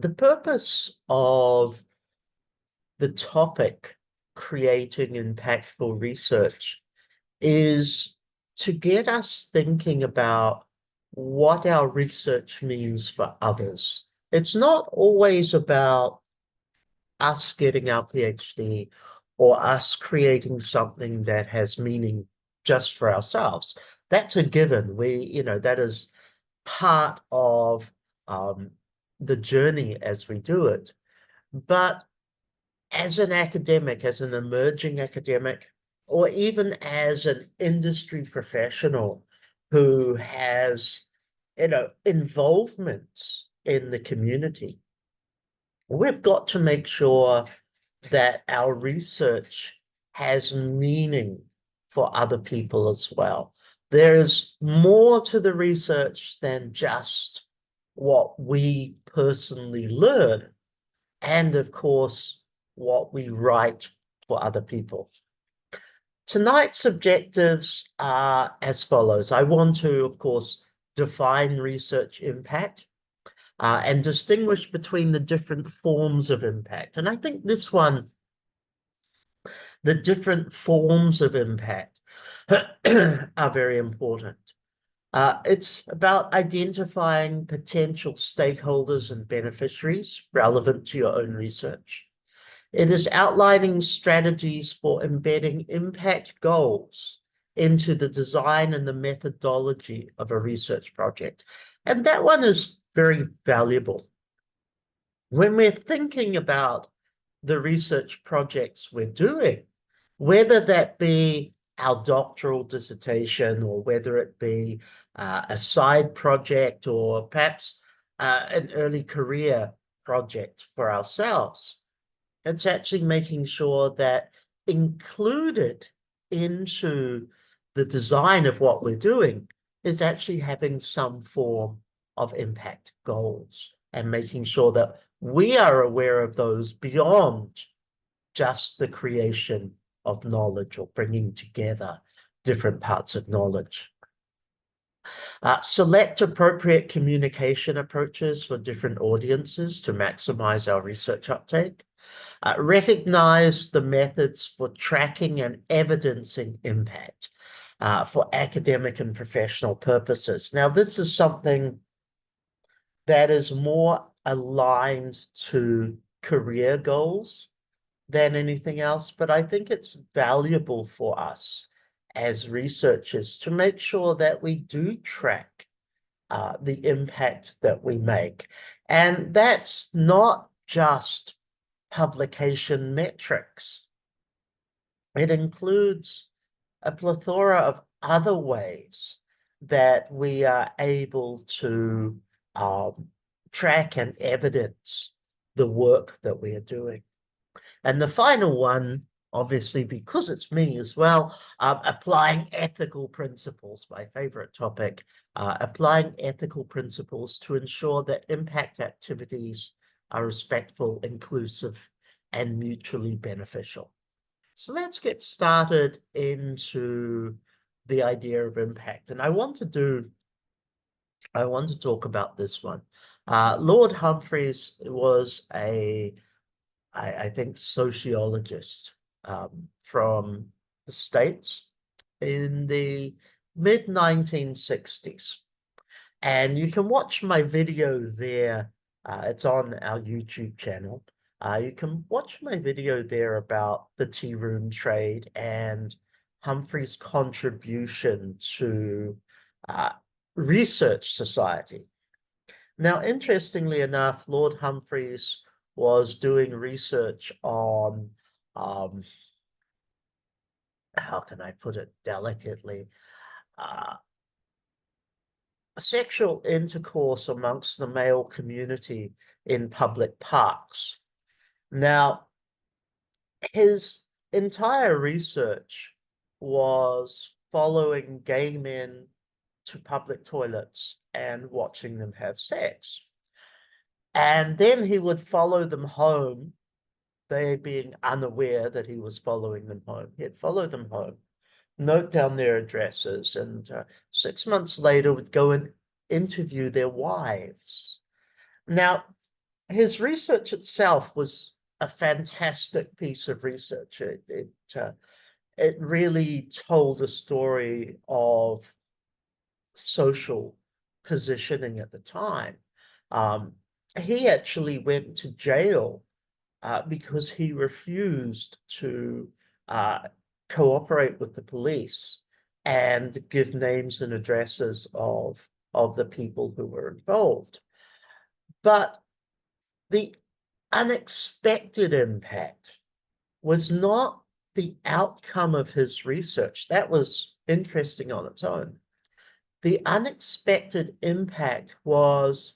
The purpose of the topic, creating impactful research, is to get us thinking about what our research means for others. It's not always about us getting our PhD or us creating something that has meaning just for ourselves. That's a given. That is part of um, the journey as we do it. But as an academic, as an emerging academic, or even as an industry professional who has, involvements in the community, we've got to make sure that our research has meaning for other people as well. There is more to the research than just what we personally learn, and of course, what we write for other people. Tonight's objectives are as follows. I want to, of course, define research impact and distinguish between the different forms of impact. And I think this one, the different forms of impact are very important. It's about identifying potential stakeholders and beneficiaries relevant to your own research. It is outlining strategies for embedding impact goals into the design and the methodology of a research project. And that one is very valuable. When we're thinking about the research projects we're doing, whether that be our doctoral dissertation or whether it be a side project or perhaps an early career project for ourselves, it's actually making sure that included into the design of what we're doing is actually having some form of impact goals and making sure that we are aware of those beyond just the creation of knowledge or bringing together different parts of knowledge. Select appropriate communication approaches for different audiences to maximize our research uptake. Recognize the methods for tracking and evidencing impact for academic and professional purposes. Now, this is something that is more aligned to career goals than anything else, but I think it's valuable for us as researchers to make sure that we do track the impact that we make. And that's not just publication metrics. It includes a plethora of other ways that we are able to track and evidence the work that we are doing. And the final one, obviously, because it's me as well, applying ethical principles, my favorite topic, applying ethical principles to ensure that impact activities are respectful, inclusive, and mutually beneficial. So let's get started into the idea of impact. And I want to talk about this one. Lord Humphreys was I think, sociologist from the States in the mid-1960s. And you can watch my video there. It's on our YouTube channel. You can watch my video there about the tea room trade and Humphrey's contribution to research society. Now, interestingly enough, Lord Humphreys was doing research on, how can I put it delicately, sexual intercourse amongst the male community in public parks. Now, his entire research was following gay men to public toilets and watching them have sex. And then he would follow them home, they being unaware that he was following them home. He'd follow them home, note down their addresses, and 6 months later would go and interview their wives. Now, his research itself was a fantastic piece of research. It really told a story of social positioning at the time. Um, he actually went to jail because he refused to uh, cooperate with the police and give names and addresses of the people who were involved. But the unexpected impact was not the outcome of his research. That was interesting on its own. The unexpected impact was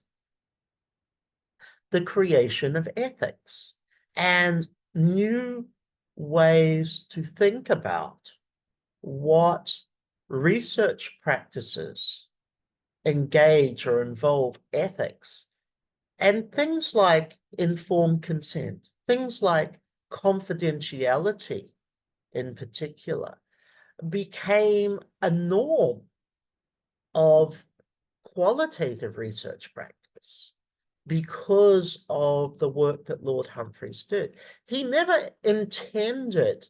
the creation of ethics and new ways to think about what research practices engage or involve ethics, and things like informed consent, things like confidentiality in particular, became a norm of qualitative research practice because of the work that Lord Humphreys did. He never intended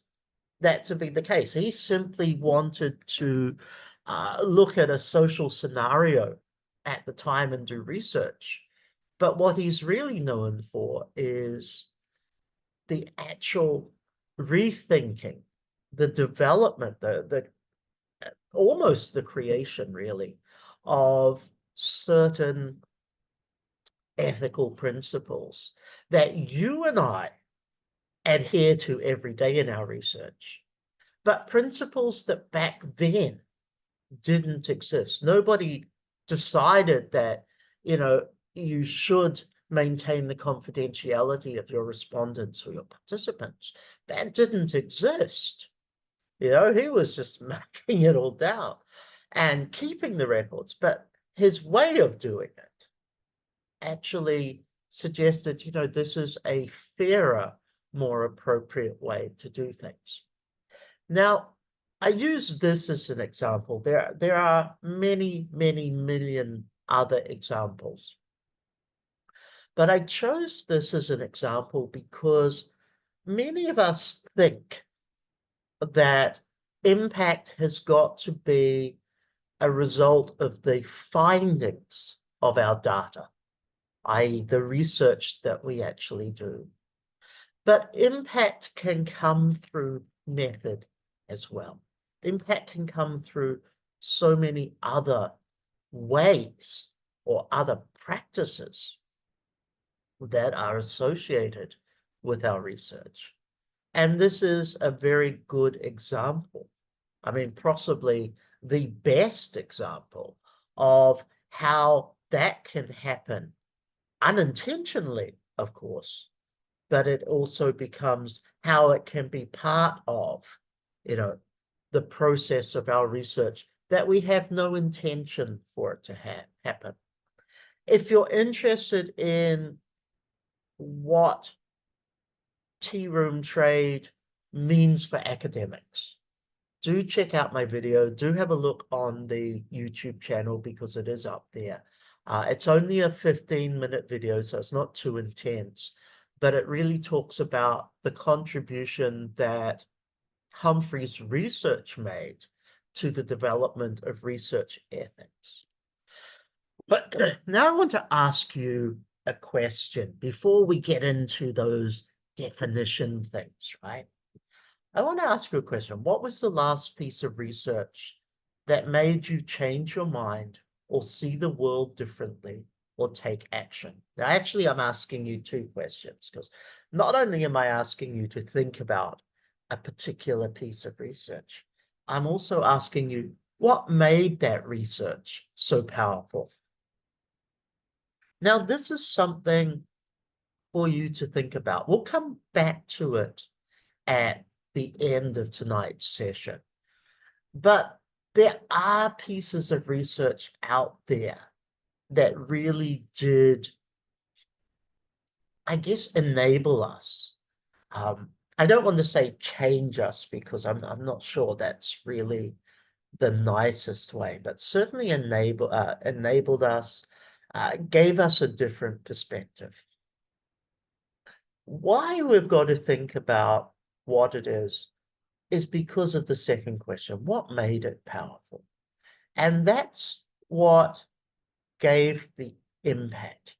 that to be the case. He simply wanted to look at a social scenario at the time and do research. But what he's really known for is the actual rethinking, the development, the almost the creation, really, of certain ethical principles that you and I adhere to every day in our research, but principles that back then didn't exist. Nobody decided that, you should maintain the confidentiality of your respondents or your participants. That didn't exist. He was just marking it all down and keeping the records. But his way of doing it actually suggested, this is a fairer, more appropriate way to do things. Now, I use this as an example. There are many, many million other examples. But I chose this as an example because many of us think that impact has got to be a result of the findings of our data, i.e. the research that we actually do. But impact can come through method as well. Impact can come through so many other ways or other practices that are associated with our research. And this is a very good example. I mean, possibly the best example of how that can happen unintentionally, of course, but it also becomes how it can be part of, the process of our research that we have no intention for it to happen. If you're interested in what tea room trade means for academics, do check out my video. Do have a look on the YouTube channel because it is up there. It's only a 15-minute video, so it's not too intense, but it really talks about the contribution that Humphreys' research made to the development of research ethics. But now I want to ask you a question before we get into those definition things, right? I want to ask you a question. What was the last piece of research that made you change your mind or see the world differently or take action? Now, actually, I'm asking you two questions because not only am I asking you to think about a particular piece of research, I'm also asking you what made that research so powerful. Now, this is something for you to think about. We'll come back to it at the end of tonight's session. But there are pieces of research out there that really did, I guess, enable us. I don't want to say change us because I'm not sure that's really the nicest way, but certainly enabled us, gave us a different perspective. why we've got to think about what it is because of the second question, what made it powerful? And that's what gave the impact.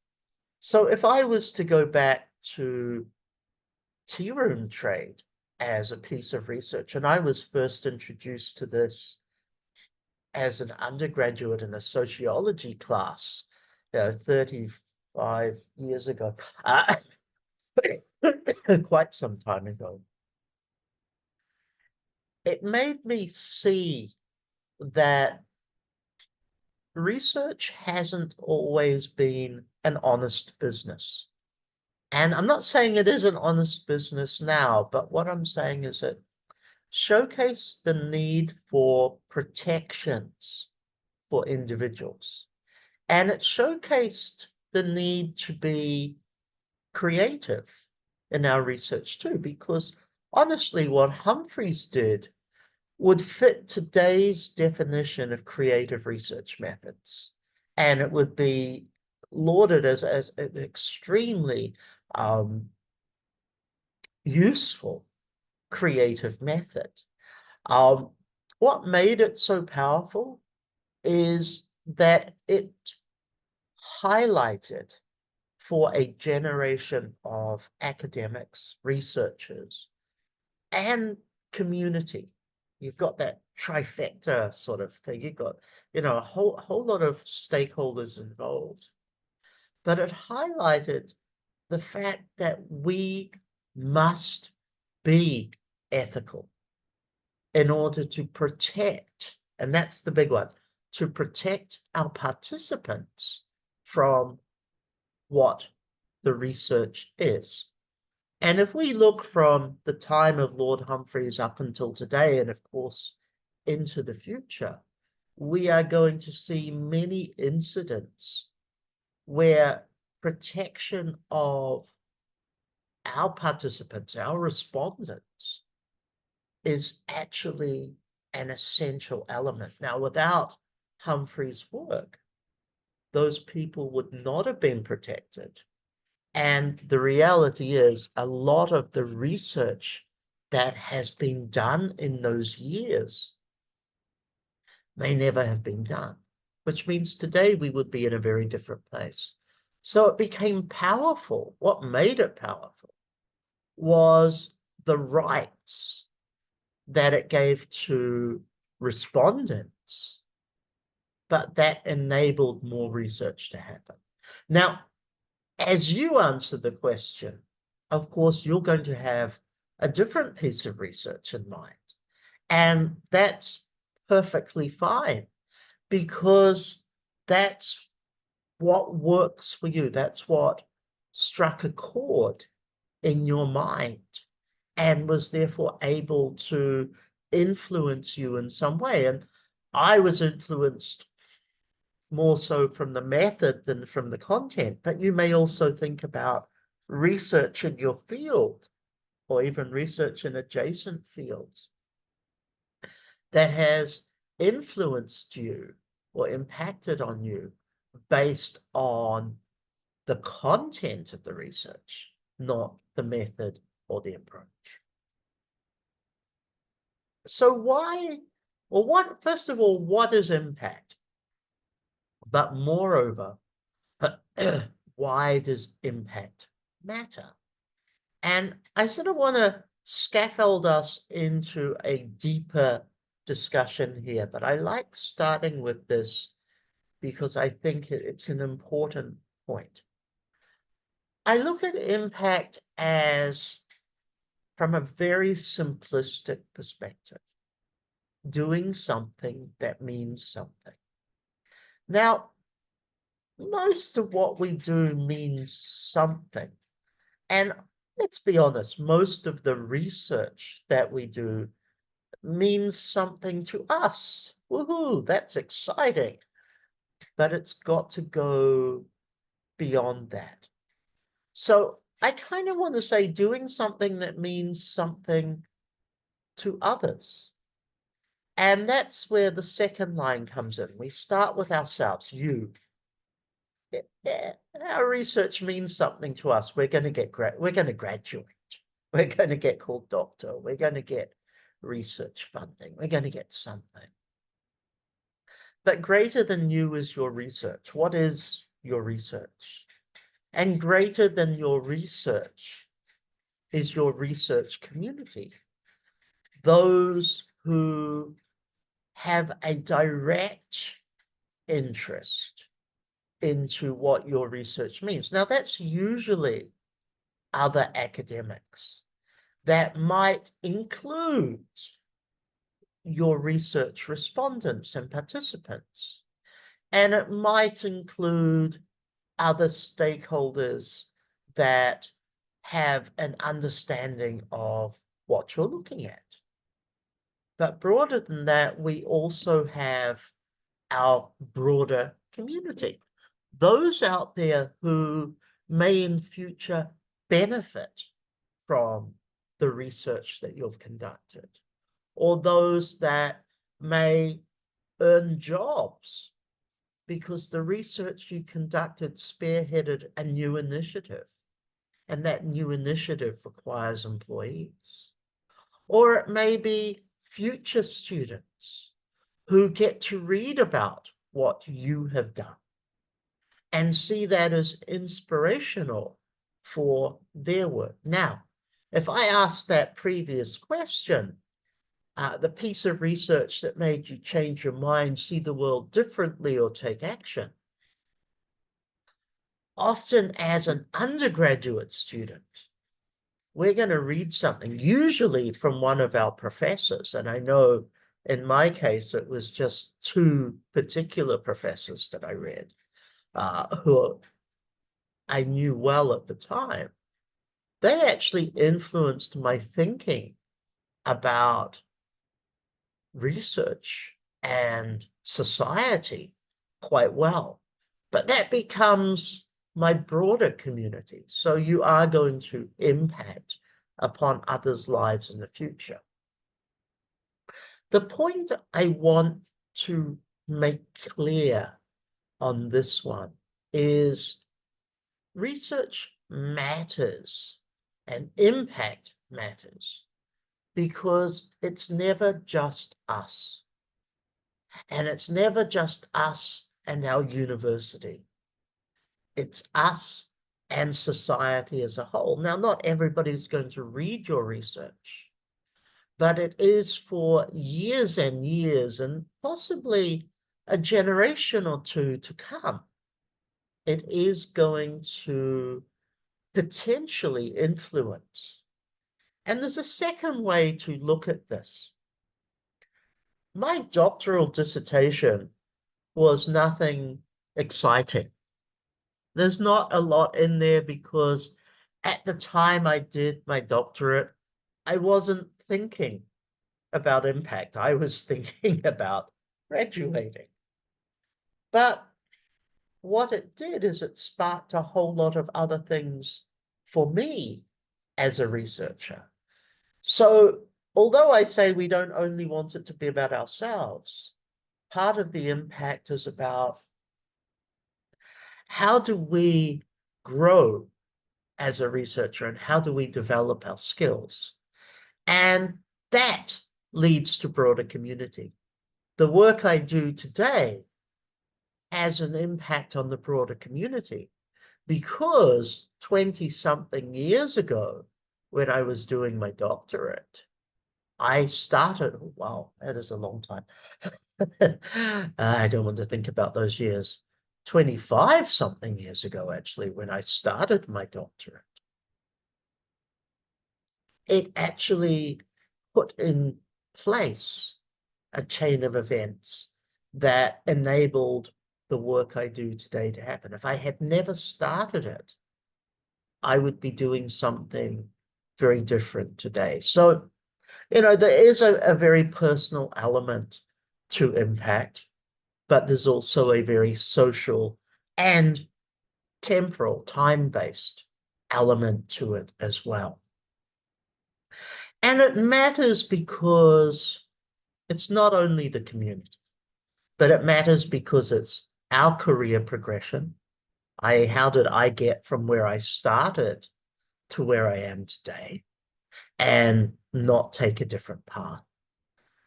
So if I was to go back to tea room trade as a piece of research, and I was first introduced to this as an undergraduate in a sociology class, 35 years ago, quite some time ago. It made me see that research hasn't always been an honest business. And I'm not saying it is an honest business now, but what I'm saying is it showcased the need for protections for individuals. And it showcased the need to be creative in our research too, because honestly, what Humphreys did would fit today's definition of creative research methods. And it would be lauded as an extremely useful creative method. Um, what made it so powerful is that it highlighted for a generation of academics, researchers, and community. You've got that trifecta sort of thing. You've got, a whole lot of stakeholders involved. But it highlighted the fact that we must be ethical in order to protect, and that's the big one, to protect our participants from what the research is. And if we look from the time of Lord Humphreys up until today, and of course into the future, we are going to see many incidents where protection of our participants, our respondents, is actually an essential element. Now, without Humphreys' work, those people would not have been protected. And the reality is, a lot of the research that has been done in those years may never have been done, which means today we would be in a very different place. So it became powerful. What made it powerful was the rights that it gave to respondents, but that enabled more research to happen. Now, as you answer the question, of course, you're going to have a different piece of research in mind. And that's perfectly fine, because that's what works for you. That's what struck a chord in your mind and was therefore able to influence you in some way. And I was influenced more so from the method than from the content, but you may also think about research in your field or even research in adjacent fields that has influenced you or impacted on you based on the content of the research, not the method or the approach. So first of all, what is impact? But moreover, why does impact matter? And I sort of want to scaffold us into a deeper discussion here, but I like starting with this because I think it's an important point. I look at impact as, from a very simplistic perspective, doing something that means something. Now, most of what we do means something. And let's be honest, most of the research that we do means something to us. Woohoo, that's exciting. But it's got to go beyond that. So I kind of want to say doing something that means something to others. And that's where the second line comes in. We start with ourselves, you. yeah, our research means something to us. We're going to we're going to graduate. We're going to get called doctor. We're going to get research funding. We're going to get something. But greater than you is your research. What is your research? And greater than your research is your research community. Those who have a direct interest into what your research means. Now, that's usually other academics. That might include your research respondents and participants. And it might include other stakeholders that have an understanding of what you're looking at. But broader than that, we also have our broader community. Those out there who may in future benefit from the research that you've conducted, or those that may earn jobs because the research you conducted spearheaded a new initiative, and that new initiative requires employees. Or it may be future students who get to read about what you have done and see that as inspirational for their work. Now, if I ask that previous question, the piece of research that made you change your mind, see the world differently, or take action, often as an undergraduate student, we're going to read something, usually from one of our professors. And I know in my case, it was just two particular professors that I read, who I knew well at the time. They actually influenced my thinking about research and society quite well. But that becomes my broader community. So you are going to impact upon others' lives in the future. The point I want to make clear on this one is research matters and impact matters because it's never just us. And it's never just us and our university. It's us and society as a whole. Now, not everybody's going to read your research, but it is for years and years and possibly a generation or two to come. It is going to potentially influence. And there's a second way to look at this. My doctoral dissertation was nothing exciting. There's not a lot in there because at the time I did my doctorate, I wasn't thinking about impact. I was thinking about graduating. But what it did is it sparked a whole lot of other things for me as a researcher. So although I say we don't only want it to be about ourselves, part of the impact is about how do we grow as a researcher and how do we develop our skills? And that leads to broader community. The work I do today has an impact on the broader community because 20-something years ago, when I was doing my doctorate, I started, wow, that is a long time. I don't want to think about those years. 25-something years ago, actually, when I started my doctorate, it actually put in place a chain of events that enabled the work I do today to happen. If I had never started it, I would be doing something very different today. So, there is a very personal element to impact, but there's also a very social and temporal, time-based element to it as well. And it matters because it's not only the community, but it matters because it's our career progression. How did I get from where I started to where I am today and not take a different path?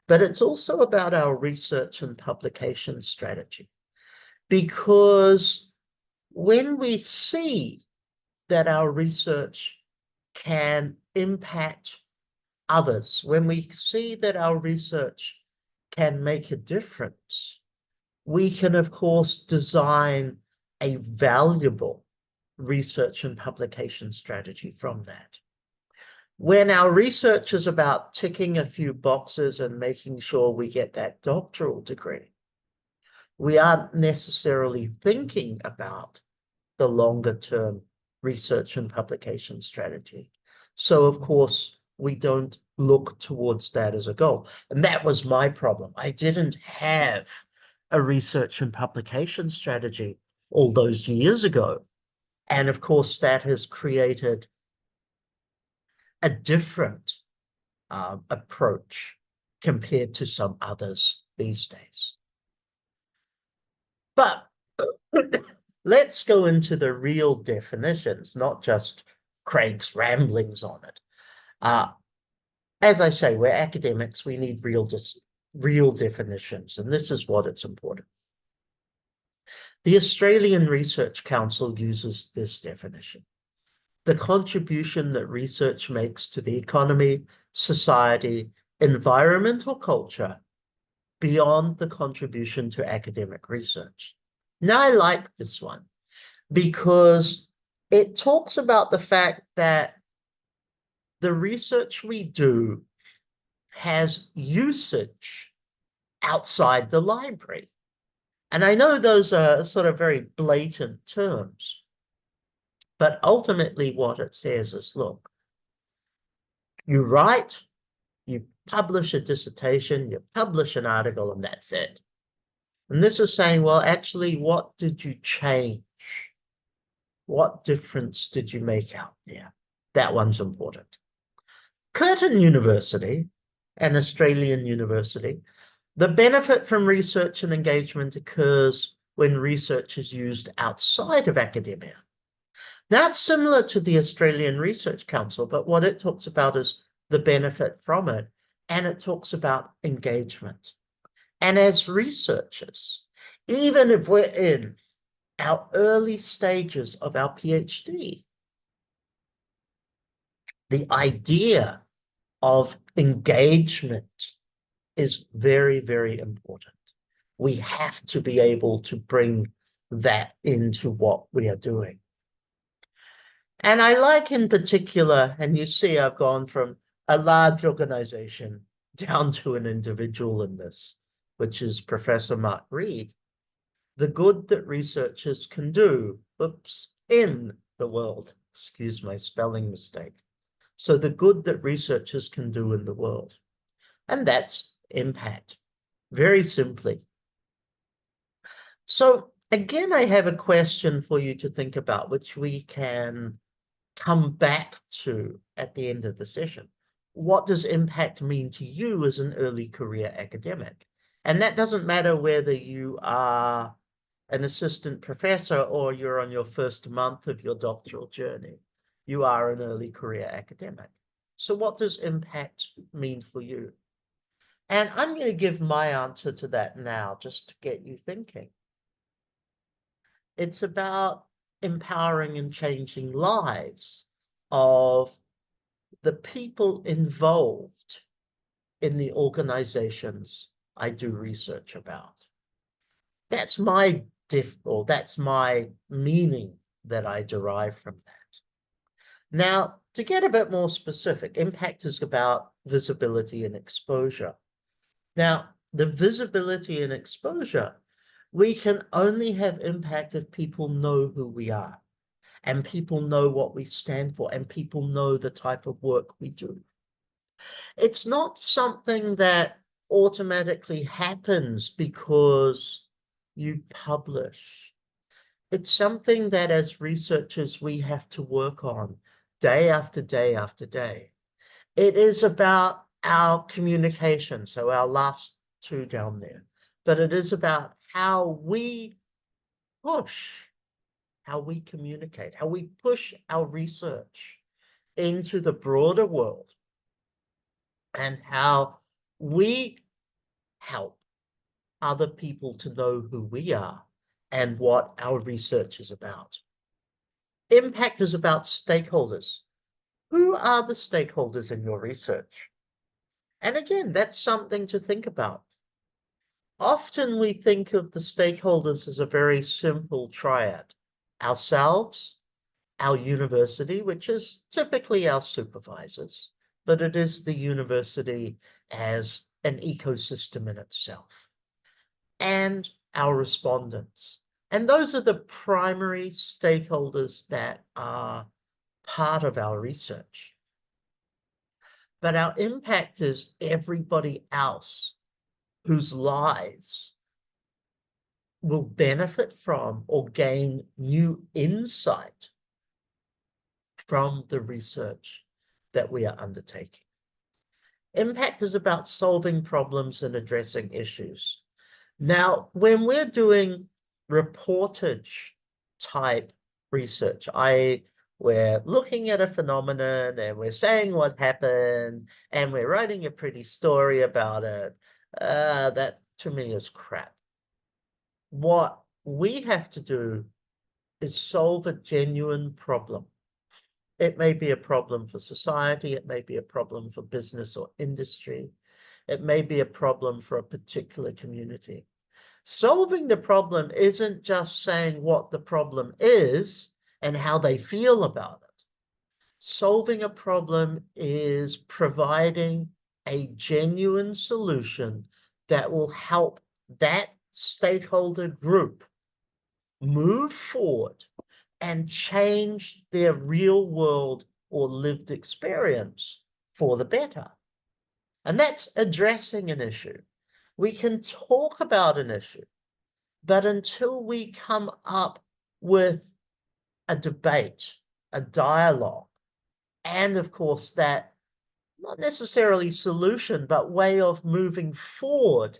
But it's also about our research and publication strategy, because when we see that our research can impact others, when we see that our research can make a difference, we can, of course, design a valuable research and publication strategy from that. When our research is about ticking a few boxes and making sure we get that doctoral degree, we aren't necessarily thinking about the longer term research and publication strategy. So, of course, we don't look towards that as a goal. And that was my problem. I didn't have a research and publication strategy all those years ago. And of course, that has created a different approach compared to some others these days. But let's go into the real definitions, not just Craig's ramblings on it. As I say, we're academics, we need real definitions, and this is what it's important. The Australian Research Council uses this definition: the contribution that research makes to the economy, society, environment, or culture beyond the contribution to academic research. Now, I like this one because it talks about the fact that the research we do has usage outside the library. And I know those are sort of very blatant terms, but ultimately what it says is, look, you write, you publish a dissertation, you publish an article, and that's it. And this is saying, well, actually, what did you change? What difference did you make out there? That one's important. Curtin University, an Australian university, the benefit from research and engagement occurs when research is used outside of academia. That's similar to the Australian Research Council, but what it talks about is the benefit from it, and it talks about engagement. And as researchers, even if we're in our early stages of our PhD, the idea of engagement is very, very important. We have to be able to bring that into what we are doing. And I like in particular, and you see I've gone from a large organization down to an individual in this, which is Professor Mark Reed, the good that researchers can do, in the world, excuse my spelling mistake. So the good that researchers can do in the world. And that's impact, very simply. So again, I have a question for you to think about, which we can come back to at the end of the session. What does impact mean to you as an early career academic? And that doesn't matter whether you are an assistant professor or you're on your first month of your doctoral journey. You are an early career academic. So what does impact mean for you? And I'm going to give my answer to that now, just to get you thinking. It's about empowering and changing lives of the people involved in the organizations I do research about. That's my that's my meaning that I derive from that. Now, to get a bit more specific, impact is about visibility and exposure. Now, the visibility and exposure, we can only have impact if people know who we are, and people know what we stand for, and people know the type of work we do. It's not something that automatically happens because you publish. It's something that as researchers we have to work on day after day after day. It is about our communication, so our last two down there, but it is about how we push how we communicate, how we push our research into the broader world, and how we help other people to know who we are and what our research is about. Impact is about stakeholders. Who are the stakeholders in your research? And again, that's something to think about. Often we think of the stakeholders as a very simple triad: ourselves, our university, which is typically our supervisors, but it is the university as an ecosystem in itself, and our respondents. And those are the primary stakeholders that are part of our research. But our impact is everybody else whose lives will benefit from or gain new insight from the research that we are undertaking. Impact is about solving problems and addressing issues. Now, when we're doing reportage type research, we're looking at a phenomenon and we're saying what happened and we're writing a pretty story about it, that to me is crap. What we have to do is solve a genuine problem. It may be a problem for society, it may be a problem for business or industry, it may be a problem for a particular community. Solving the problem isn't just saying what the problem is and how they feel about it. Solving a problem is providing a genuine solution that will help that stakeholder group move forward and change their real world or lived experience for the better. And that's addressing an issue. We can talk about an issue, but until we come up with a debate, a dialogue, and of course that not necessarily solution, but way of moving forward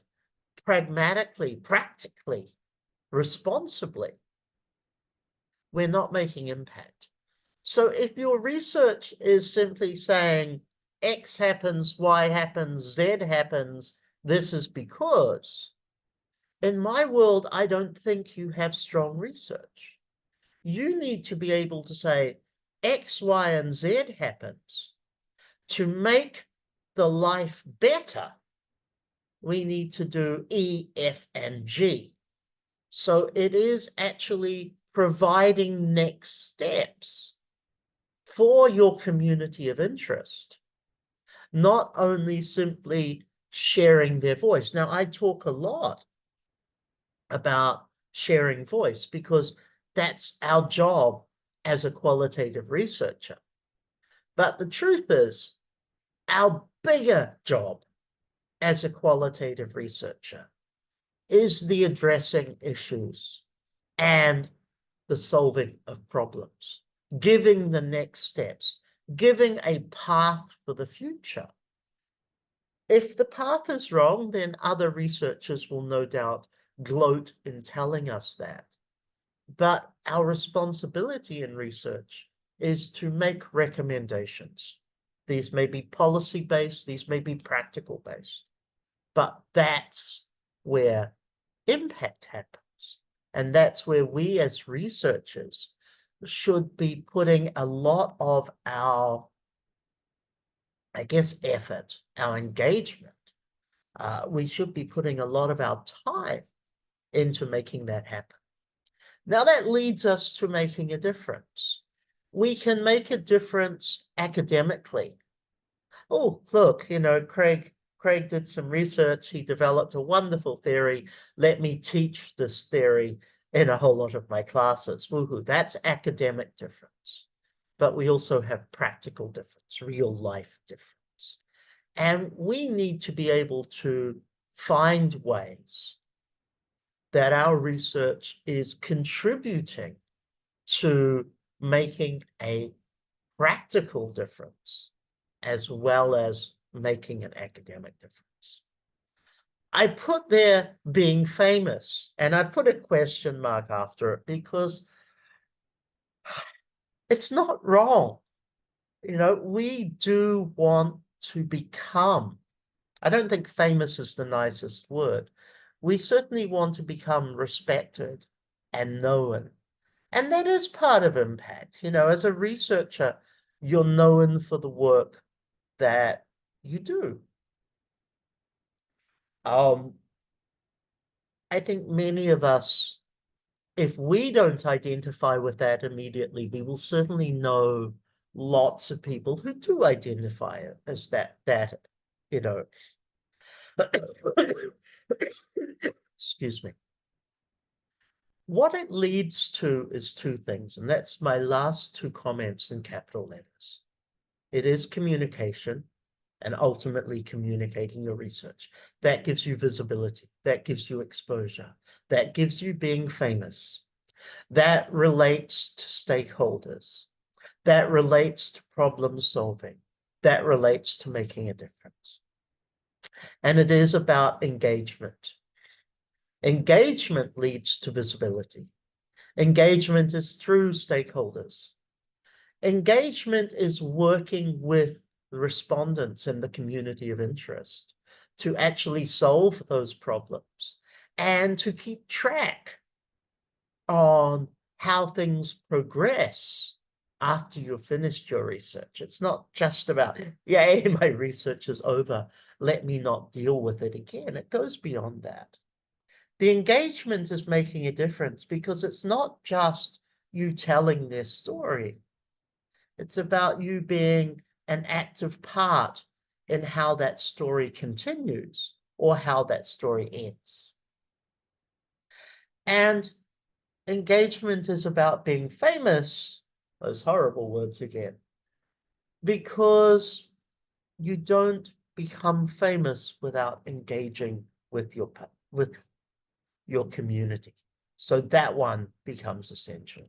pragmatically, practically, responsibly, we're not making impact. So if your research is simply saying X happens, Y happens, Z happens, this is because, in my world, I don't think you have strong research. You need to be able to say X, Y, and Z happens. To make the life better, we need to do E, F, and G. So it is actually providing next steps for your community of interest, not only simply sharing their voice. Now, I talk a lot about sharing voice because that's our job as a qualitative researcher. But the truth is, our bigger job as a qualitative researcher is the addressing issues and the solving of problems, giving the next steps, giving a path for the future. If the path is wrong, then other researchers will no doubt gloat in telling us that. But our responsibility in research is to make recommendations. These may be policy-based, these may be practical-based, but that's where impact happens. And that's where we as researchers should be putting a lot of our, I guess, effort, our engagement. We should be putting a lot of our time into making that happen. Now that leads us to making a difference. We can make a difference academically. Oh, look, Craig did some research. He developed a wonderful theory. Let me teach this theory in a whole lot of my classes. Woohoo, that's academic difference. But we also have practical difference, real life difference. And we need to be able to find ways that our research is contributing to making a practical difference as well as making an academic difference. I put there being famous, and I put a question mark after it because It's not wrong. You know, we do want to become, I don't think famous is the nicest word. We certainly want to become respected and known. And that is part of impact. You know, as a researcher, you're known for the work that you do. Um, I think many of us, if we don't identify with that immediately, we will certainly know lots of people who do identify as that, you know. Excuse me. What it leads to is two things, and that's my last two comments in capital letters. It is communication, and ultimately communicating your research. That gives you visibility, that gives you exposure, that gives you being famous. That relates to stakeholders, that relates to problem solving, that relates to making a difference. And it is about engagement. Engagement leads to visibility. Engagement is through stakeholders. Engagement is working with the respondents and the community of interest to actually solve those problems and to keep track on how things progress after you've finished your research. It's not just about, yay, my research is over, let me not deal with it again. It goes beyond that. The engagement is making a difference because it's not just you telling their story. It's about you being an active part in how that story continues or how that story ends. And engagement is about being famous, those horrible words again, because you don't become famous without engaging with your community. So that one becomes essential.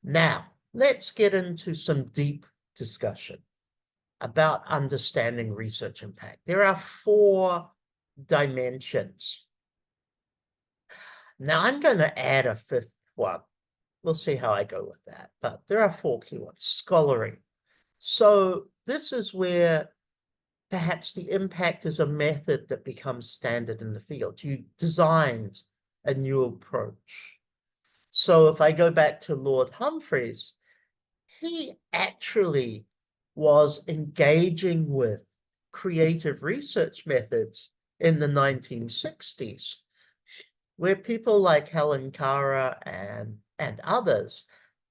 Now, let's get into some deep discussion about understanding research impact. There are 4 dimensions. Now I'm going to add a 5th one. We'll see how I go with that. But there are 4 key ones. Scholarly. So this is where perhaps the impact is a method that becomes standard in the field. You designed a new approach. So if I go back to Lord Humphreys, he actually was engaging with creative research methods in the 1960s, where people like Helen Cara and others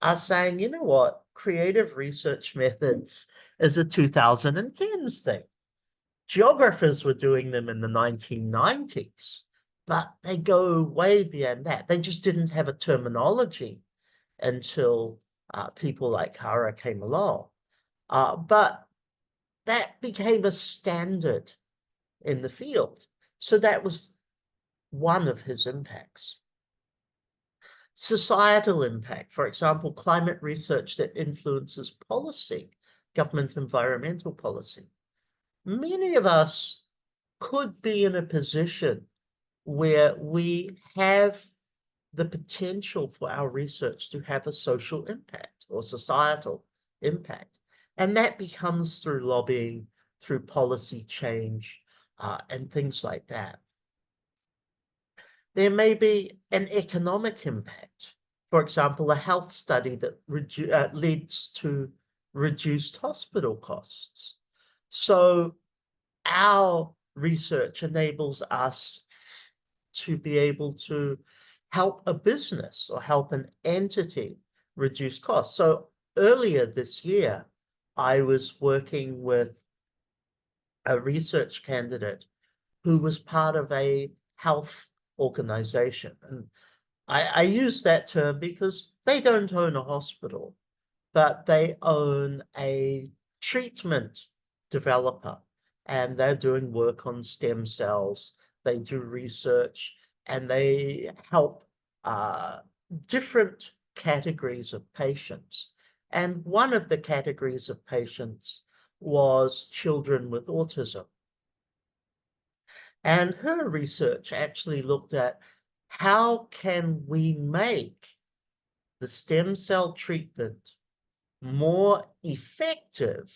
are saying, you know what, creative research methods is a 2010s thing. Geographers were doing them in the 1990s, but they go way beyond that. They just didn't have a terminology until people like Cara came along. But that became a standard in the field. So that was one of his impacts. Societal impact, for example, climate research that influences policy, government environmental policy. Many of us could be in a position where we have the potential for our research to have a social impact or societal impact. And that becomes through lobbying, through policy change, and things like that. There may be an economic impact. For example, a health study that leads to reduced hospital costs. So our research enables us to be able to help a business or help an entity reduce costs. So earlier this year, I was working with a research candidate who was part of a health organization. And I use that term because they don't own a hospital, but they own a treatment developer, and they're doing work on stem cells. They do research and they help different categories of patients. And one of the categories of patients was children with autism. And her research actually looked at how can we make the stem cell treatment more effective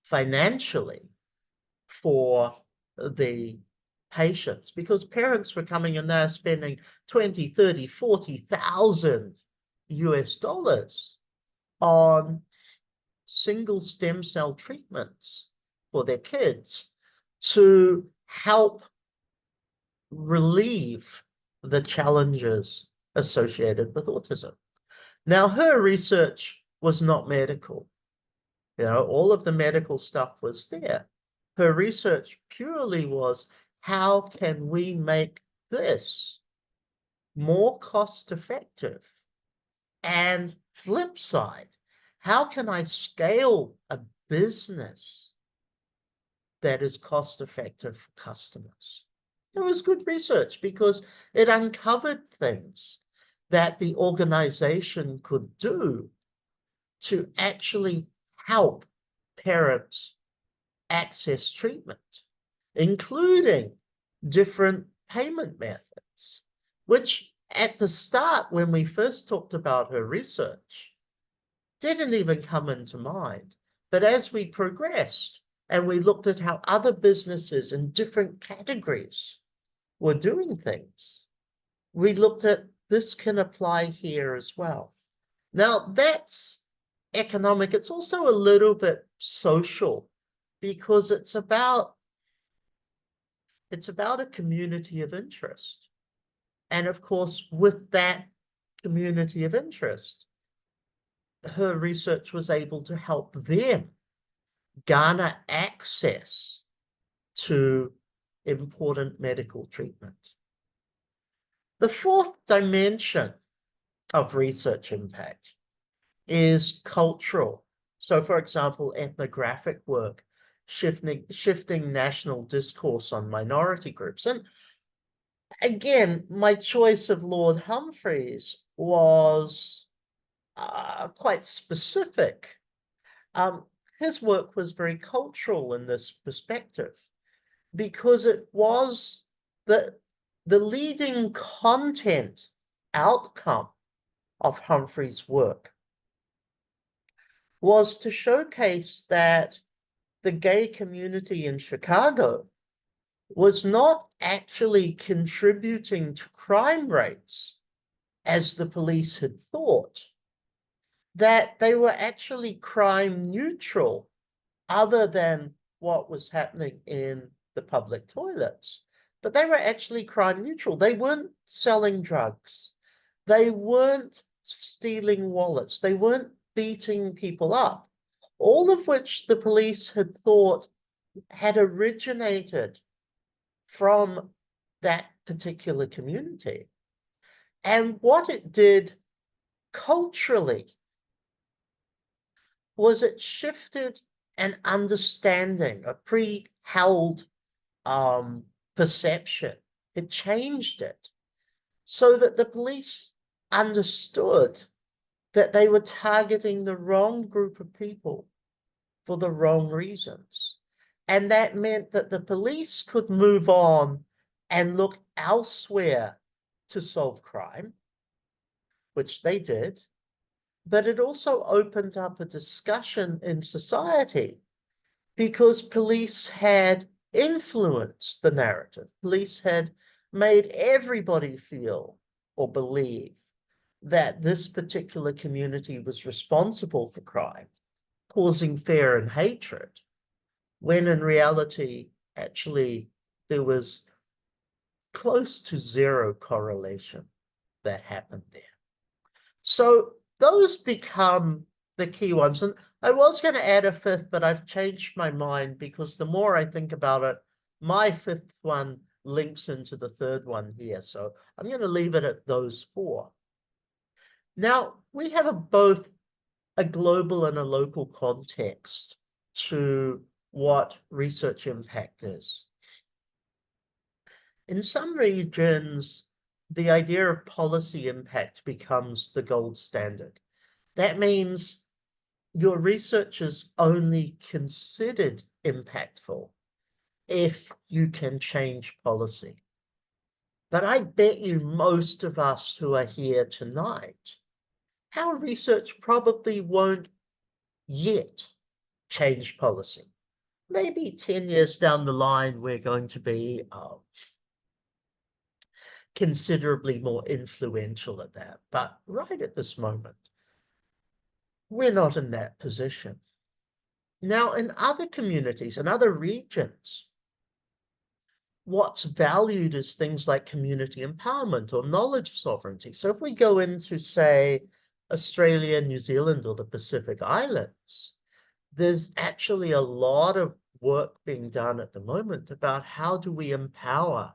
financially for the patients, because parents were coming in there spending 20, 30, 40,000 US dollars on single stem cell treatments for their kids to help relieve the challenges associated with autism. Now, her research was not medical. You know, all of the medical stuff was there. Her research purely was, how can we make this more cost effective? And flip side, how can I scale a business that is cost effective for customers? It was good research because it uncovered things that the organization could do to actually help parents access treatment, including different payment methods, which at the start, when we first talked about her research, didn't even come into mind. But as we progressed and we looked at how other businesses in different categories were doing things, we looked at this can apply here as well. Now, that's economic. It's also a little bit social, because it's about a community of interest. And of course, with that community of interest, her research was able to help them garner access to important medical treatment. The fourth dimension of research impact is cultural. So, for example, ethnographic work, shifting national discourse on minority groups. And again, my choice of Lord Humphreys was quite specific. His work was very cultural in this perspective, because it was the leading content outcome of Humphreys' work was to showcase that the gay community in Chicago was not actually contributing to crime rates as the police had thought, that they were actually crime neutral, other than what was happening in the public toilets. But they were actually crime neutral. They weren't selling drugs. They weren't stealing wallets. They weren't beating people up, all of which the police had thought had originated from that particular community. And what it did culturally was it shifted an understanding, a pre-held perception. It changed it so that the police understood that they were targeting the wrong group of people for the wrong reasons. And that meant that the police could move on and look elsewhere to solve crime, which they did. But it also opened up a discussion in society, because police had influenced the narrative. Police had made everybody feel or believe that this particular community was responsible for crime, causing fear and hatred, when in reality, actually, there was close to zero correlation that happened there. So those become the key ones. And I was going to add a fifth, but I've changed my mind, because the more I think about it, my fifth one links into the third one here. So I'm going to leave it at those four. Now, we have both a global and a local context to what research impact is. In some regions, the idea of policy impact becomes the gold standard. That means your research is only considered impactful if you can change policy. But I bet you most of us who are here tonight our research probably won't yet change policy. Maybe 10 years down the line, we're going to be considerably more influential at that. But right at this moment, we're not in that position. Now, in other communities, in other regions, what's valued is things like community empowerment or knowledge sovereignty. So if we go into, say, Australia, New Zealand, or the Pacific Islands, there's actually a lot of work being done at the moment about how do we empower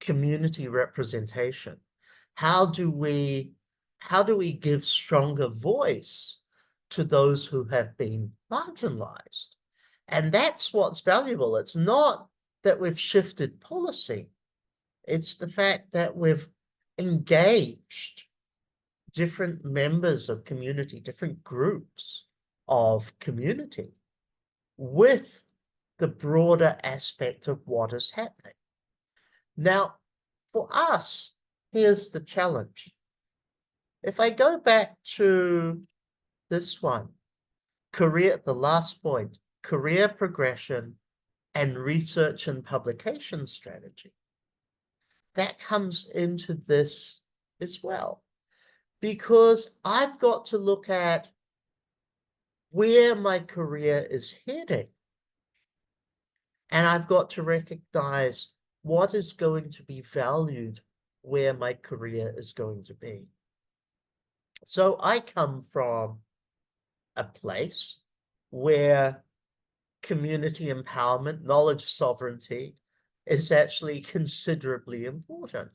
community representation? How do we give stronger voice to those who have been marginalized? And that's what's valuable. It's not that we've shifted policy. It's the fact that we've engaged different members of community, different groups of community with the broader aspect of what is happening. Now, for us, here's the challenge. If I go back to this one, the last point, career progression and research and publication strategy, that comes into this as well. Because I've got to look at where my career is heading. And I've got to recognize what is going to be valued where my career is going to be. So I come from a place where community empowerment, knowledge sovereignty is actually considerably important.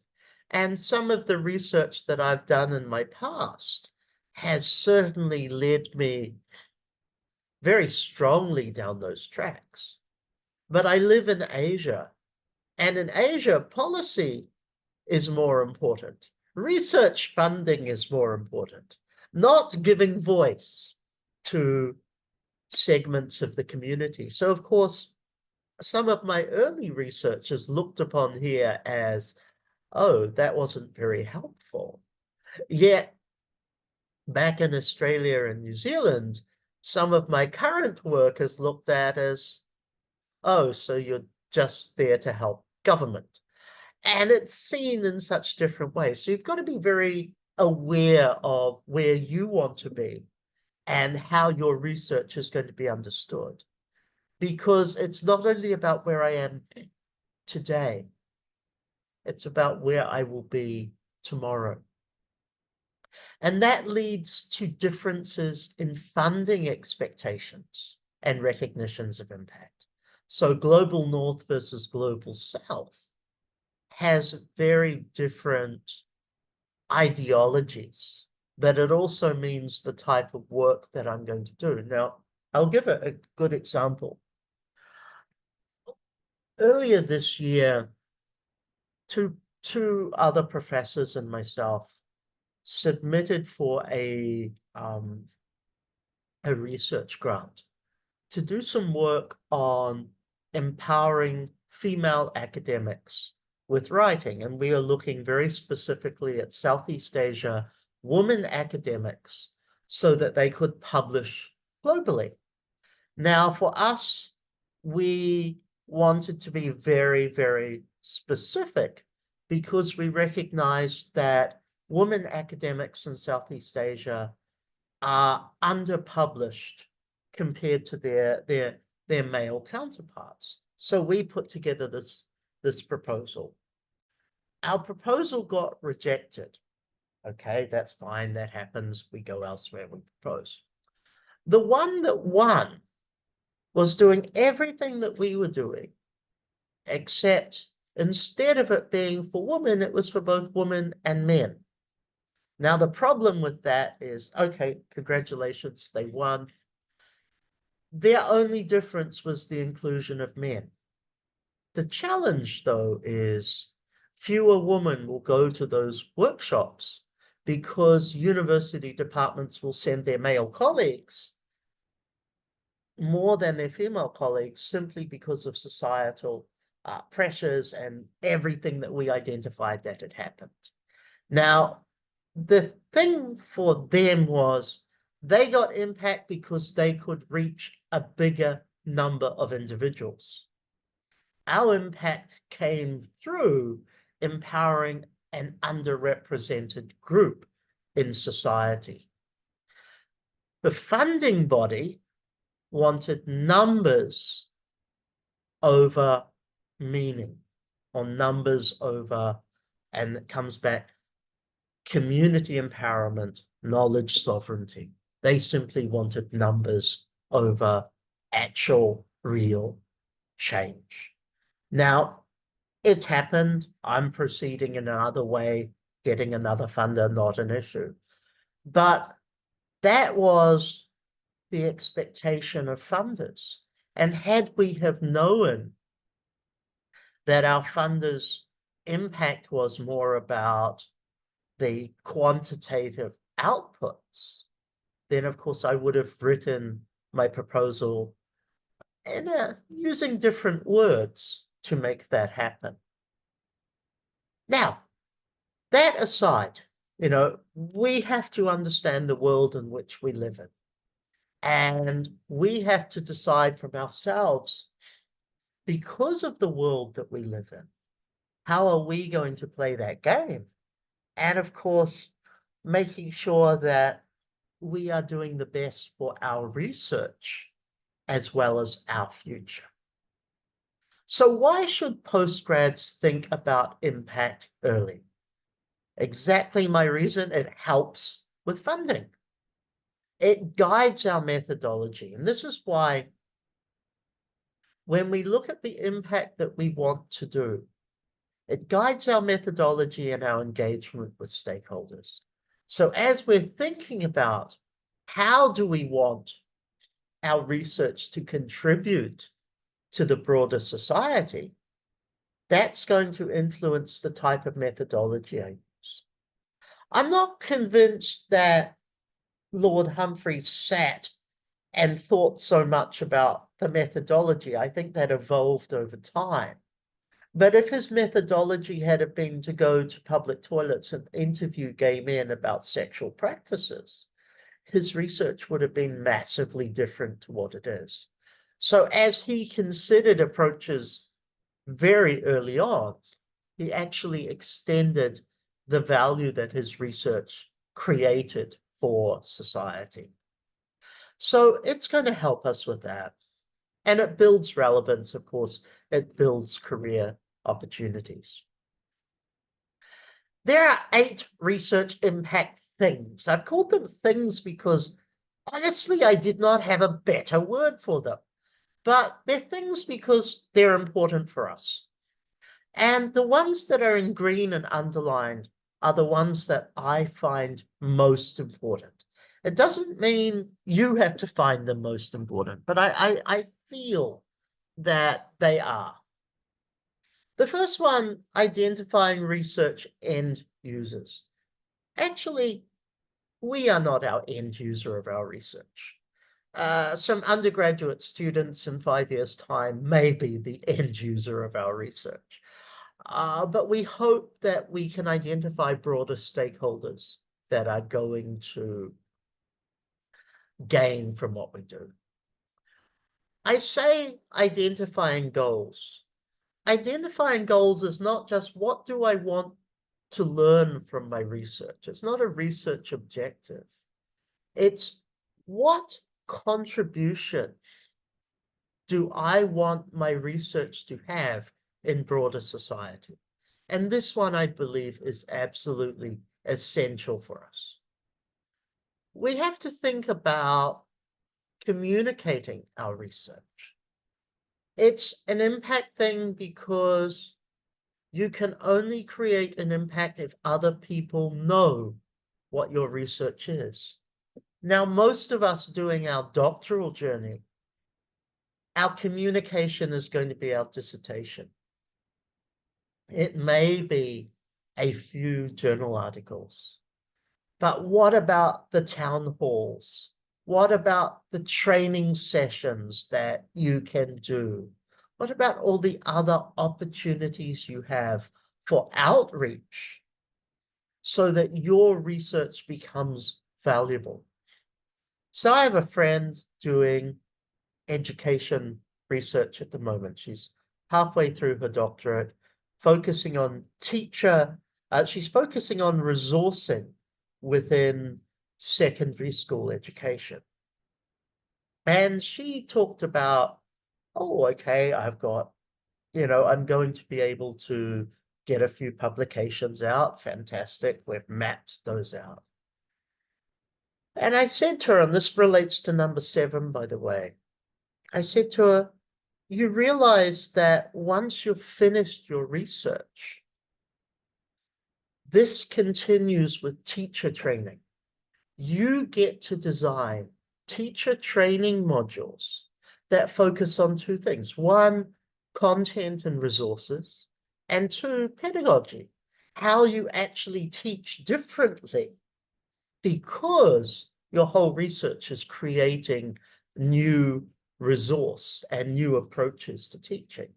And some of the research that I've done in my past has certainly led me very strongly down those tracks. But I live in Asia, and in Asia, policy is more important. Research funding is more important, not giving voice to segments of the community. So, of course, some of my early researchers looked upon here as, oh, that wasn't very helpful. Yet, back in Australia and New Zealand, some of my current work is looked at as, oh, so you're just there to help government. And it's seen in such different ways. So you've got to be very aware of where you want to be and how your research is going to be understood. Because it's not only about where I am today, it's about where I will be tomorrow. And that leads to differences in funding expectations and recognitions of impact. So global north versus global south has very different ideologies, but it also means the type of work that I'm going to do. Now, I'll give a good example. Earlier this year, two other professors and myself submitted for a research grant to do some work on empowering female academics with writing. And we are looking very specifically at Southeast Asia women academics so that they could publish globally. Now, for us, we wanted to be very, very specific because we recognized that women academics in Southeast Asia are underpublished compared to their male counterparts. So we put together this proposal. Our proposal got rejected. Okay, that's fine, that happens. We go elsewhere, we propose. The one that won was doing everything that we were doing, except instead of it being for women, it was for both women and men. Now, the problem with that is, okay, congratulations, they won. Their only difference was the inclusion of men. The challenge, though, is fewer women will go to those workshops because university departments will send their male colleagues more than their female colleagues simply because of societal pressures and everything that we identified that had happened. Now, the thing for them was they got impact because they could reach a bigger number of individuals. Our impact came through empowering an underrepresented group in society. The funding body wanted numbers over meaning, or numbers over, and it comes back, community empowerment, knowledge sovereignty. They simply wanted numbers over actual, real change. Now, it's happened. I'm proceeding in another way, getting another funder, not an issue. But that was the expectation of funders. And had we have known that our funders' impact was more about the quantitative outputs, then of course I would have written my proposal in using different words to make that happen. Now, that aside, we have to understand the world in which we live in. And we have to decide from ourselves, because of the world that we live in, how are we going to play that game? And of course, making sure that we are doing the best for our research as well as our future. So why should postgrads think about impact early? Exactly my reason: it helps with funding. It guides our methodology. And this is why when we look at the impact that we want to do, it guides our methodology and our engagement with stakeholders. So as we're thinking about how do we want our research to contribute to the broader society, that's going to influence the type of methodology I use. I'm not convinced that Lord Humphreys sat and thought so much about the methodology. I think that evolved over time. But if his methodology had been to go to public toilets and interview gay men about sexual practices, his research would have been massively different to what it is. So as he considered approaches very early on, he actually extended the value that his research created for society. So it's going to help us with that. And it builds relevance, of course. It builds career opportunities. There are 8 research impact things. I've called them things because honestly, I did not have a better word for them. But they're things because they're important for us. And the ones that are in green and underlined are the ones that I find most important. It doesn't mean you have to find them most important, but I feel that they are. The first one, identifying research end users. Actually, we are not our end user of our research. Some undergraduate students in 5 years' time may be the end user of our research. But we hope that we can identify broader stakeholders that are going to gain from what we do. I say identifying goals. Identifying goals is not just what do I want to learn from my research. It's not a research objective. It's what contribution do I want my research to have in broader society? And this one, I believe, is absolutely essential for us. We have to think about communicating our research. It's an impact thing because you can only create an impact if other people know what your research is. Now, most of us doing our doctoral journey, our communication is going to be our dissertation. It may be a few journal articles, but what about the town halls? What about the training sessions that you can do? What about all the other opportunities you have for outreach? so that your research becomes valuable. So I have a friend doing education research at the moment. She's halfway through her doctorate, focusing on she's focusing on resourcing within secondary school education. And she talked about, oh, okay, I've got, I'm going to be able to get a few publications out. Fantastic. We've mapped those out. And I said to her, and this relates to number 7, by the way, I said to her, you realize that once you've finished your research, this continues with teacher training. You get to design teacher training modules that focus on 2 things. 1, content and resources, and 2, pedagogy, how you actually teach differently, because your whole research is creating new resource and new approaches to teaching.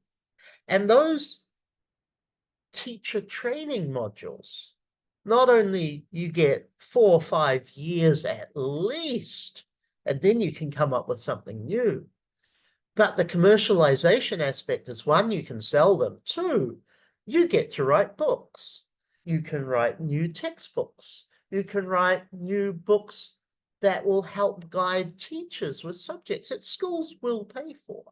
And those teacher training modules, not only you get 4 or 5 years at least, and then you can come up with something new, but the commercialization aspect is 1, you can sell them. 2, you get to write books. You can write new textbooks. You can write new books that will help guide teachers with subjects that schools will pay for.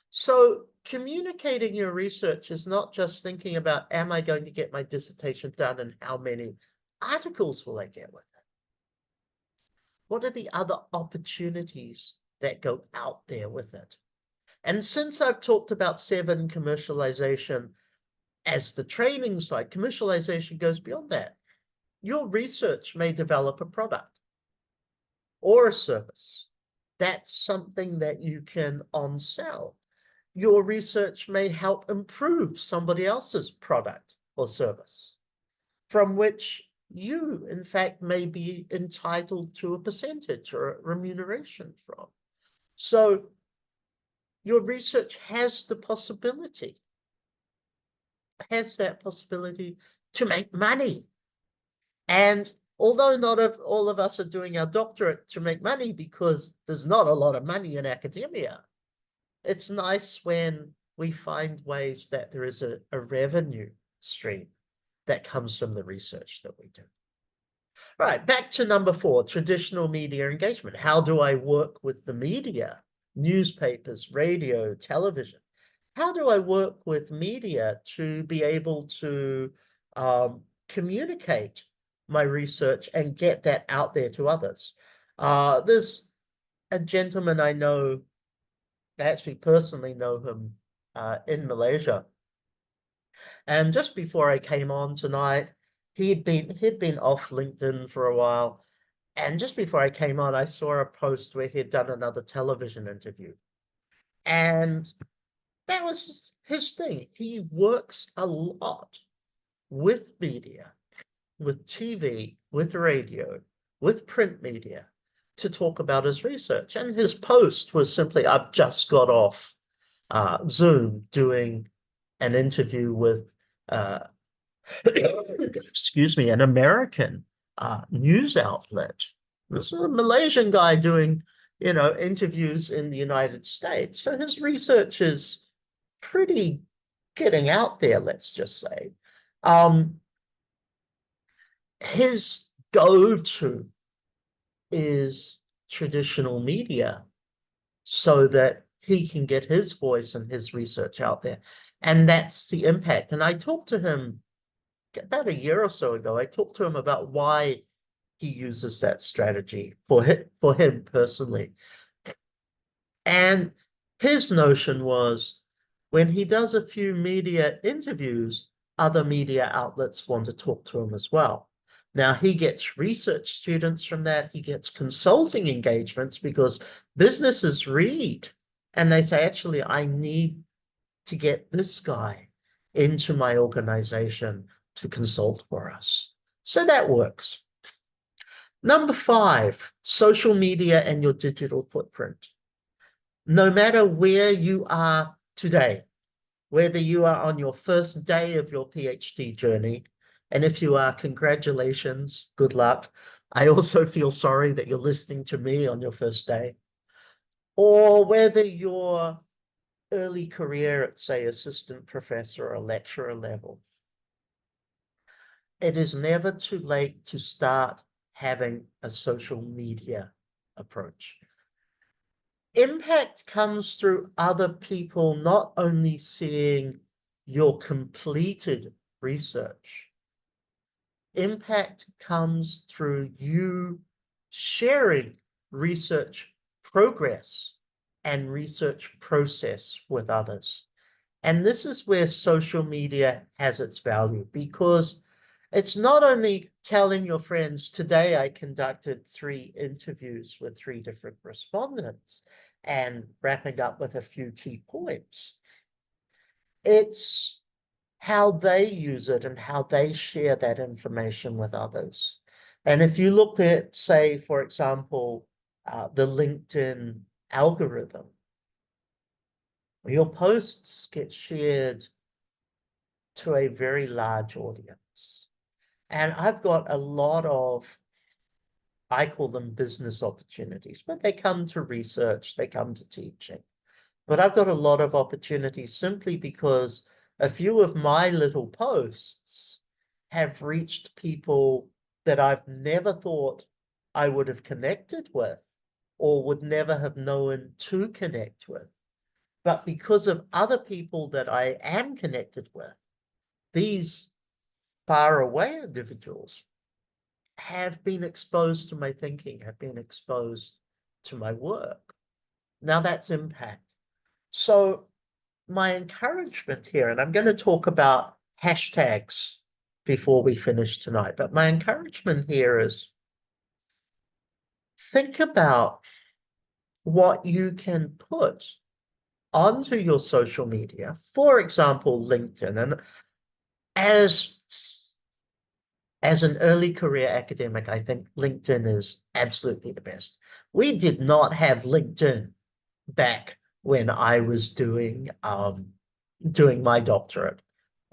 So communicating your research is not just thinking about, am I going to get my dissertation done and how many articles will I get with it? What are the other opportunities that go out there with it? And since I've talked about 7, commercialization as the training side, commercialization goes beyond that. Your research may develop a product or a service. That's something that you can on-sell. Your research may help improve somebody else's product or service, from which you, in fact, may be entitled to a percentage or a remuneration from. So your research has that possibility to make money. And although not all of us are doing our doctorate to make money, because there's not a lot of money in academia, it's nice when we find ways that there is a revenue stream that comes from the research that we do. Right, back to number 4, traditional media engagement. How do I work with the media, newspapers, radio, television? How do I work with media to be able to communicate my research and get that out there to others? There's a gentleman I know, I actually personally know him in Malaysia. And just before I came on tonight, he'd been off LinkedIn for a while. And just before I came on, I saw a post where he'd done another television interview. And that was his thing. He works a lot with media, with TV, with radio, with print media to talk about his research. And his post was simply, I've just got off Zoom doing an interview with, excuse me, an American news outlet. This is a Malaysian guy doing, interviews in the United States. So his research is pretty getting out there, let's just say. His go-to is traditional media so that he can get his voice and his research out there. And that's the impact. And I talked to him about a year or so ago. I talked to him about why he uses that strategy for him personally. And his notion was, when he does a few media interviews, other media outlets want to talk to him as well. Now, he gets research students from that. He gets consulting engagements because businesses read and they say, actually, I need to get this guy into my organization to consult for us. So that works. Number 5, social media and your digital footprint. No matter where you are today, whether you are on your first day of your PhD journey, And if you are, congratulations, good luck. I also feel sorry that you're listening to me on your first day. Or whether you're early career at, say, assistant professor or lecturer level, it is never too late to start having a social media approach. Impact comes through other people not only seeing your completed research. Impact comes through you sharing research progress and research process with others. And this is where social media has its value, because it's not only telling your friends, today I conducted 3 interviews with 3 different respondents and wrapping up with a few key points. It's how they use it and how they share that information with others. And if you look at, say, for example, the LinkedIn algorithm, your posts get shared to a very large audience. And I've got a lot of, I call them business opportunities, but they come to research, they come to teaching. But I've got a lot of opportunities simply because a few of my little posts have reached people that I've never thought I would have connected with or would never have known to connect with. But because of other people that I am connected with, these far away individuals have been exposed to my thinking, have been exposed to my work. Now that's impact. So my encouragement here, and I'm going to talk about hashtags before we finish tonight, but my encouragement here is think about what you can put onto your social media, for example, LinkedIn. And as an early career academic, I think LinkedIn is absolutely the best. We did not have LinkedIn back when I was doing my doctorate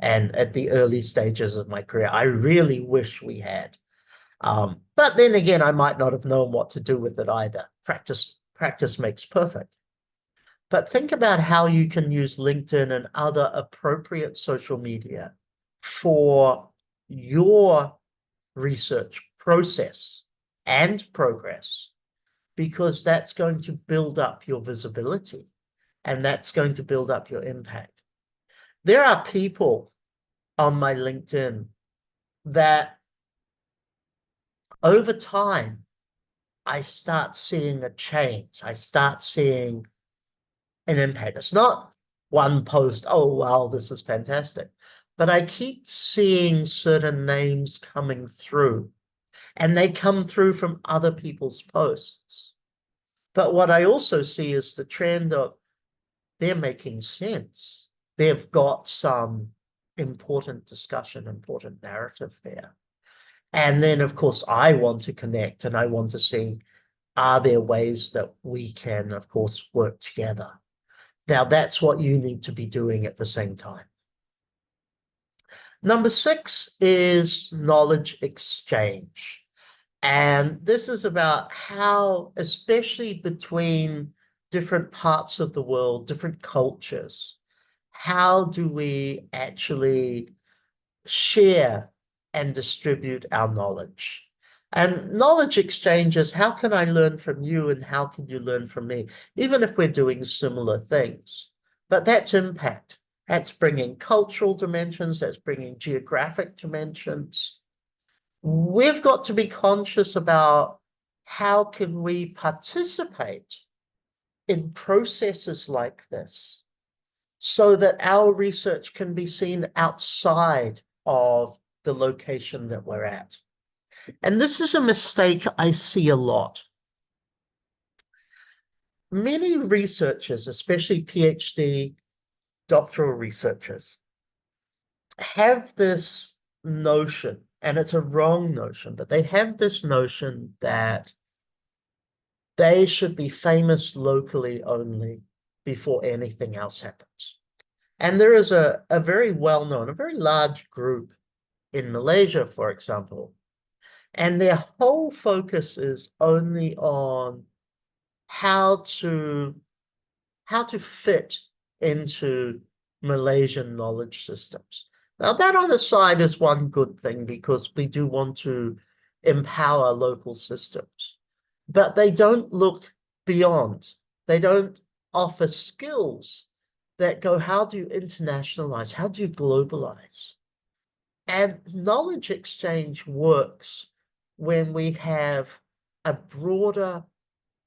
and at the early stages of my career. I really wish we had. But then again, I might not have known what to do with it either. Practice makes perfect. But think about how you can use LinkedIn and other appropriate social media for your research process and progress, because that's going to build up your visibility and that's going to build up your impact. There are people on my LinkedIn that over time, I start seeing a change. I start seeing an impact. It's not one post, oh, wow, this is fantastic. But I keep seeing certain names coming through, and they come through from other people's posts. But what I also see is the trend of they're making sense. They've got some important discussion, important narrative there. And then, of course, I want to connect and I want to see, are there ways that we can, of course, work together? Now, that's what you need to be doing at the same time. Number 6 is knowledge exchange. And this is about how, especially between different parts of the world, different cultures, how do we actually share and distribute our knowledge? And knowledge exchanges, how can I learn from you and how can you learn from me, even if we're doing similar things? But that's impact. That's bringing cultural dimensions, that's bringing geographic dimensions. We've got to be conscious about how can we participate in processes like this so that our research can be seen outside of the location that we're at. And this is a mistake I see a lot. Many researchers, especially PhD, doctoral researchers, have this notion, and it's a wrong notion, but they have this notion that they should be famous locally only before anything else happens. And there is a very well-known, a very large group in Malaysia, for example. And their whole focus is only on how to fit into Malaysian knowledge systems. Now, that on the side is one good thing because we do want to empower local systems, but they don't look beyond. They don't offer skills that go, how do you internationalize? How do you globalize? And knowledge exchange works when we have a broader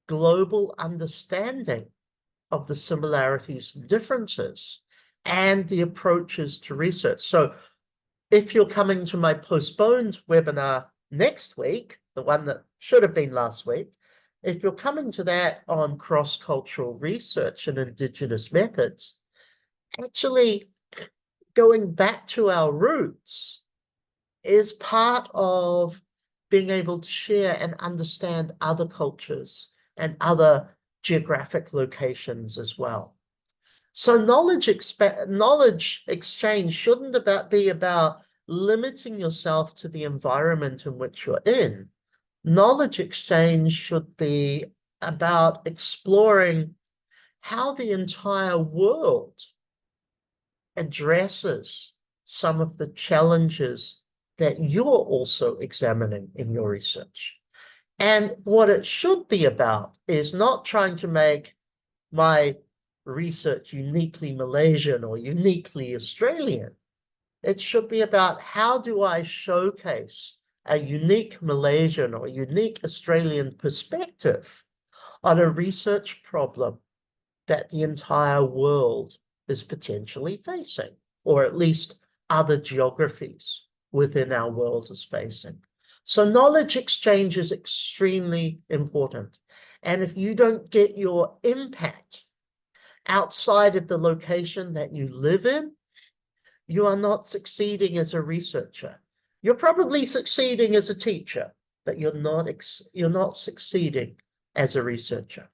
global understanding of the similarities and differences and the approaches to research. So if you're coming to my postponed webinar next week, the one that should have been last week, if you're coming to that on cross-cultural research and indigenous methods, actually going back to our roots is part of being able to share and understand other cultures and other geographic locations as well. So knowledge exchange shouldn't be about limiting yourself to the environment in which you're in. Knowledge exchange should be about exploring how the entire world addresses some of the challenges that you're also examining in your research. And what it should be about is not trying to make my research uniquely Malaysian or uniquely Australian. It should be about how do I showcase a unique Malaysian or unique Australian perspective on a research problem that the entire world is potentially facing, or at least other geographies within our world is facing. So knowledge exchange is extremely important. And if you don't get your impact outside of the location that you live in, you are not succeeding as a researcher. You're probably succeeding as a teacher, but you're not succeeding as a researcher.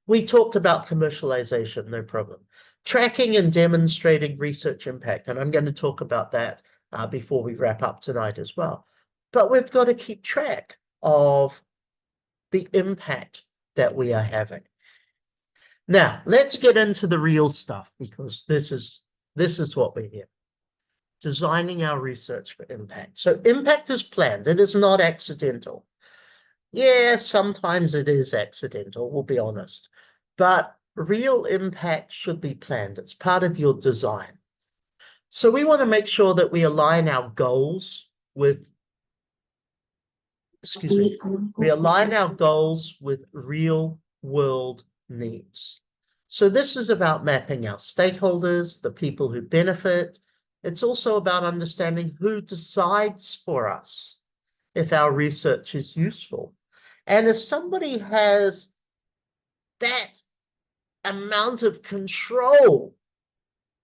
We talked about commercialization, no problem. Tracking and demonstrating research impact, and I'm going to talk about that before we wrap up tonight as well. But we've got to keep track of the impact that we are having. Now, let's get into the real stuff, because this is what we're here. Designing our research for impact. So impact is planned. It is not accidental. Yeah, sometimes it is accidental, we'll be honest. But real impact should be planned. It's part of your design. So we want to make sure that we align our goals with, we align our goals with real world needs. So this is about mapping our stakeholders, the people who benefit. It's also about understanding who decides for us if our research is useful. And if somebody has that amount of control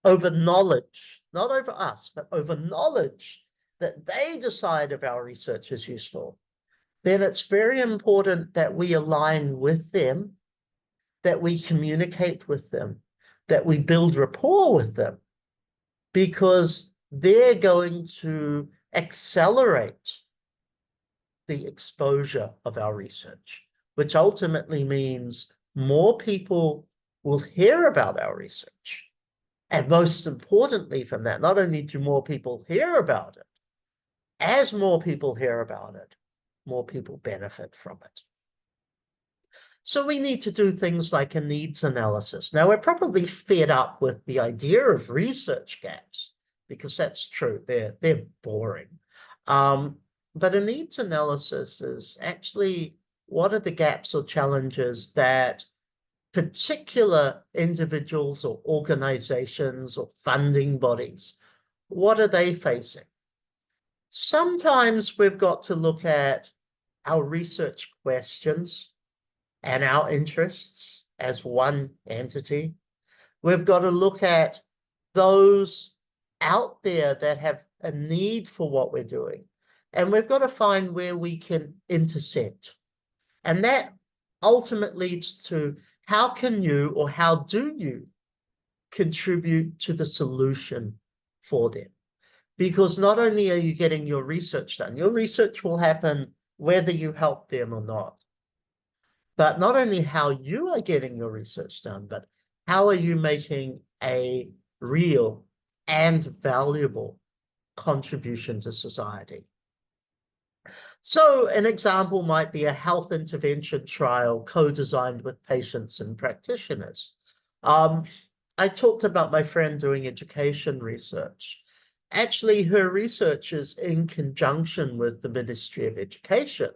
over knowledge, not over us, but over knowledge, that they decide if our research is useful, then it's very important that we align with them, that we communicate with them, that we build rapport with them, because they're going to accelerate the exposure of our research, which ultimately means more people will hear about our research. And most importantly from that, not only do more people hear about it, as more people hear about it, more people benefit from it. So we need to do things like a needs analysis. Now, we're probably fed up with the idea of research gaps, because that's true, they're boring. But a needs analysis is actually, what are the gaps or challenges that particular individuals or organizations or funding bodies, what are they facing? Sometimes we've got to look at our research questions and our interests as one entity. We've got to look at those out there that have a need for what we're doing. And we've got to find where we can intersect. And that ultimately leads to, how can you, or how do you contribute to the solution for them? Because not only are you getting your research done, your research will happen whether you help them or not. But not only how you are getting your research done, but how are you making a real and valuable contribution to society. So an example might be a health intervention trial co-designed with patients and practitioners. I talked about my friend doing education research. Actually, her research is in conjunction with the Ministry of Education,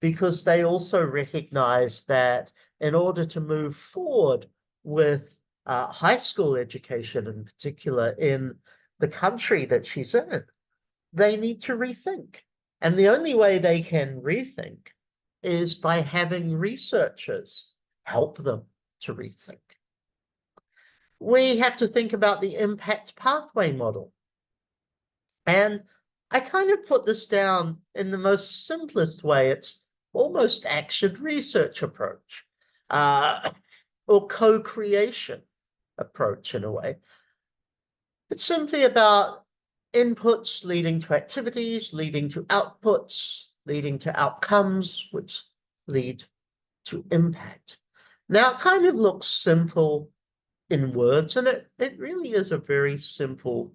because they also recognize that in order to move forward with high school education in particular in the country that she's in, they need to rethink. And the only way they can rethink is by having researchers help them to rethink. We have to think about the impact pathway model. And I kind of put this down in the most simplest way. It's almost action research approach, or co-creation approach in a way. It's simply about inputs leading to activities, leading to outputs, leading to outcomes, which lead to impact. Now, it kind of looks simple in words, and it really is a very simple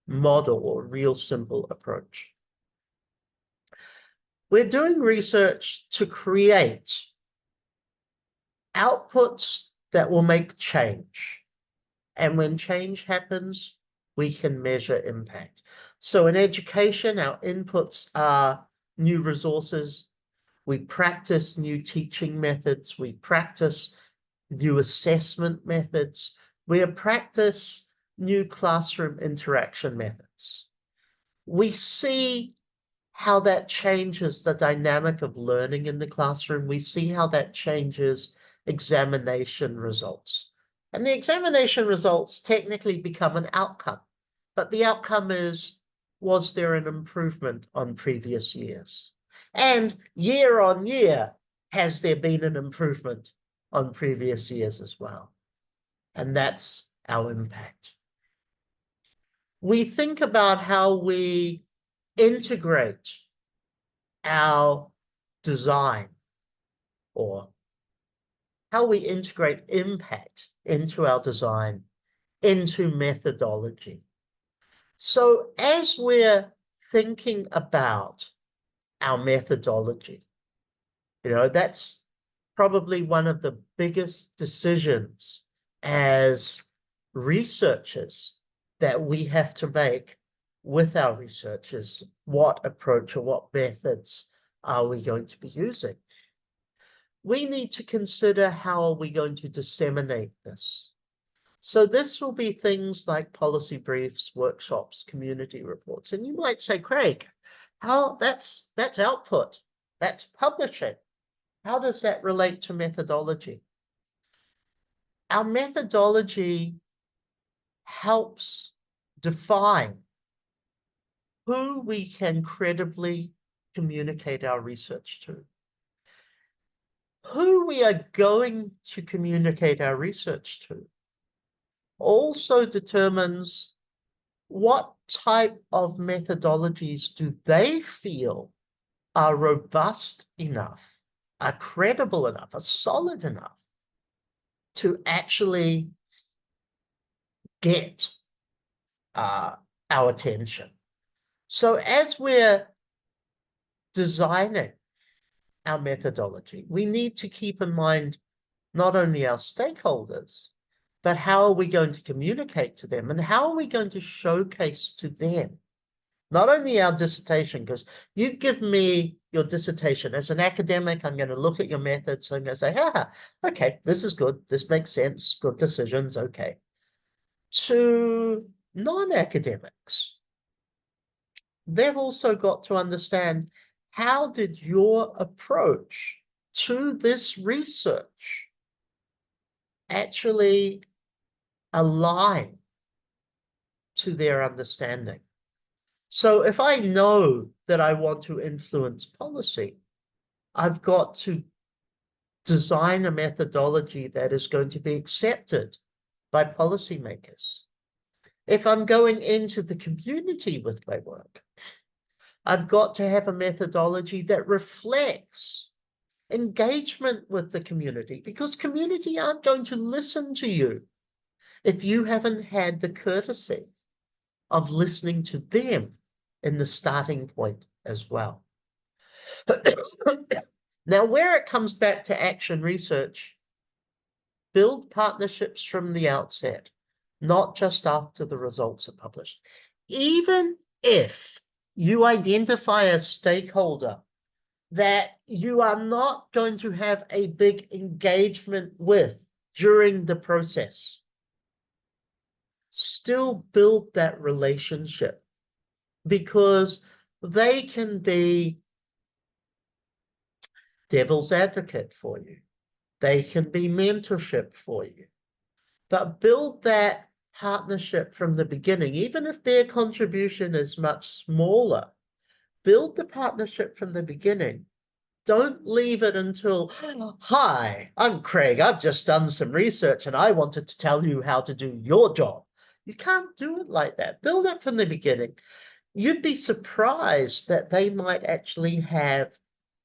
model or real simple approach. We're doing research to create outputs that will make change. And when change happens, we can measure impact. So in education, our inputs are new resources. We practice new teaching methods. We practice new assessment methods. We practice new classroom interaction methods. We see how that changes the dynamic of learning in the classroom. We see how that changes examination results. And the examination results technically become an outcome. But the outcome is, was there an improvement on previous years? And year on year, has there been an improvement on previous years as well? And that's our impact. We think about how we integrate our design, or how we integrate impact into our design, into methodology. So as we're thinking about our methodology, that's probably one of the biggest decisions as researchers that we have to make with our researchers. What approach or what methods are we going to be using? We need to consider how are we going to disseminate this. So this will be things like policy briefs, workshops, community reports. And you might say, Craig, that's output, that's publishing. How does that relate to methodology? Our methodology helps define who we can credibly communicate our research to. Who we are going to communicate our research to also determines what type of methodologies do they feel are robust enough, are credible enough, are solid enough to actually get our attention. So as we're designing our methodology, we need to keep in mind not only our stakeholders, but how are we going to communicate to them, and how are we going to showcase to them not only our dissertation, because you give me your dissertation as an academic, I'm going to look at your methods, I'm going to say, okay, this is good, this makes sense, good decisions, okay. To non-academics, they've also got to understand, how did your approach to this research actually align to their understanding? So if I know that I want to influence policy, I've got to design a methodology that is going to be accepted by policymakers. If I'm going into the community with my work, I've got to have a methodology that reflects engagement with the community, because community aren't going to listen to you if you haven't had the courtesy of listening to them in the starting point as well. Now, where it comes back to action research, build partnerships from the outset, not just after the results are published. Even if you identify a stakeholder that you are not going to have a big engagement with during the process, still build that relationship, because they can be devil's advocate for you. They can be mentorship for you. But build that partnership from the beginning, even if their contribution is much smaller. Build the partnership from the beginning. Don't leave it until, hi, I'm Craig. I've just done some research and I wanted to tell you how to do your job. You can't do it like that. Build it from the beginning. You'd be surprised that they might actually have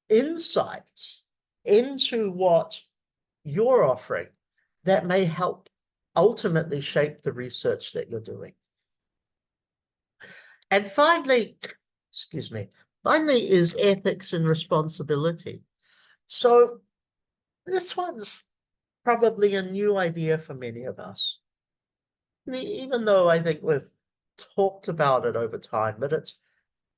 insights into what you're offering that may help ultimately shape the research that you're doing. And finally, excuse me, finally is ethics and responsibility. So this one's probably a new idea for many of us, even though I think we've talked about it over time, but it's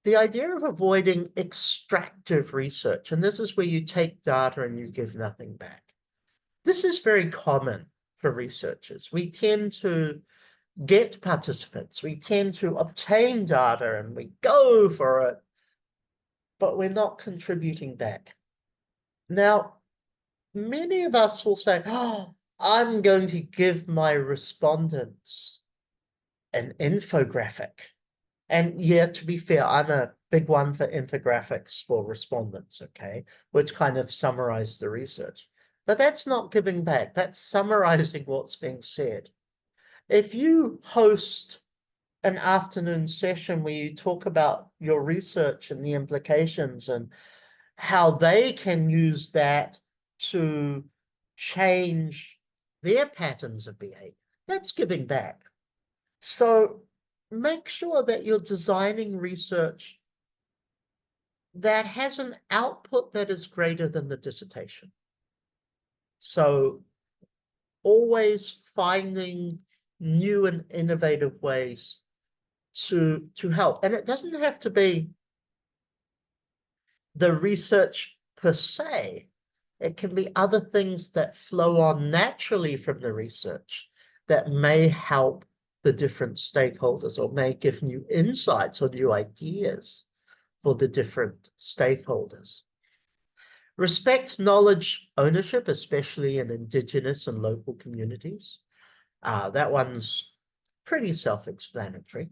the idea of avoiding extractive research. And this is where you take data and you give nothing back. This is very common for researchers. We tend to get participants, we tend to obtain data and we go for it, but we're not contributing back. Now, many of us will say, oh, I'm going to give my respondents an infographic. And yeah, to be fair, I'm a big one for infographics for respondents, okay, which kind of summarize the research. But that's not giving back. That's summarizing what's being said. If you host an afternoon session where you talk about your research and the implications and how they can use that to change their patterns of behavior, that's giving back. So make sure that you're designing research that has an output that is greater than the dissertation. So always finding new and innovative ways to help. And it doesn't have to be the research per se. It can be other things that flow on naturally from the research that may help the different stakeholders or may give new insights or new ideas for the different stakeholders. Respect knowledge ownership, especially in Indigenous and local communities. That one's pretty self-explanatory.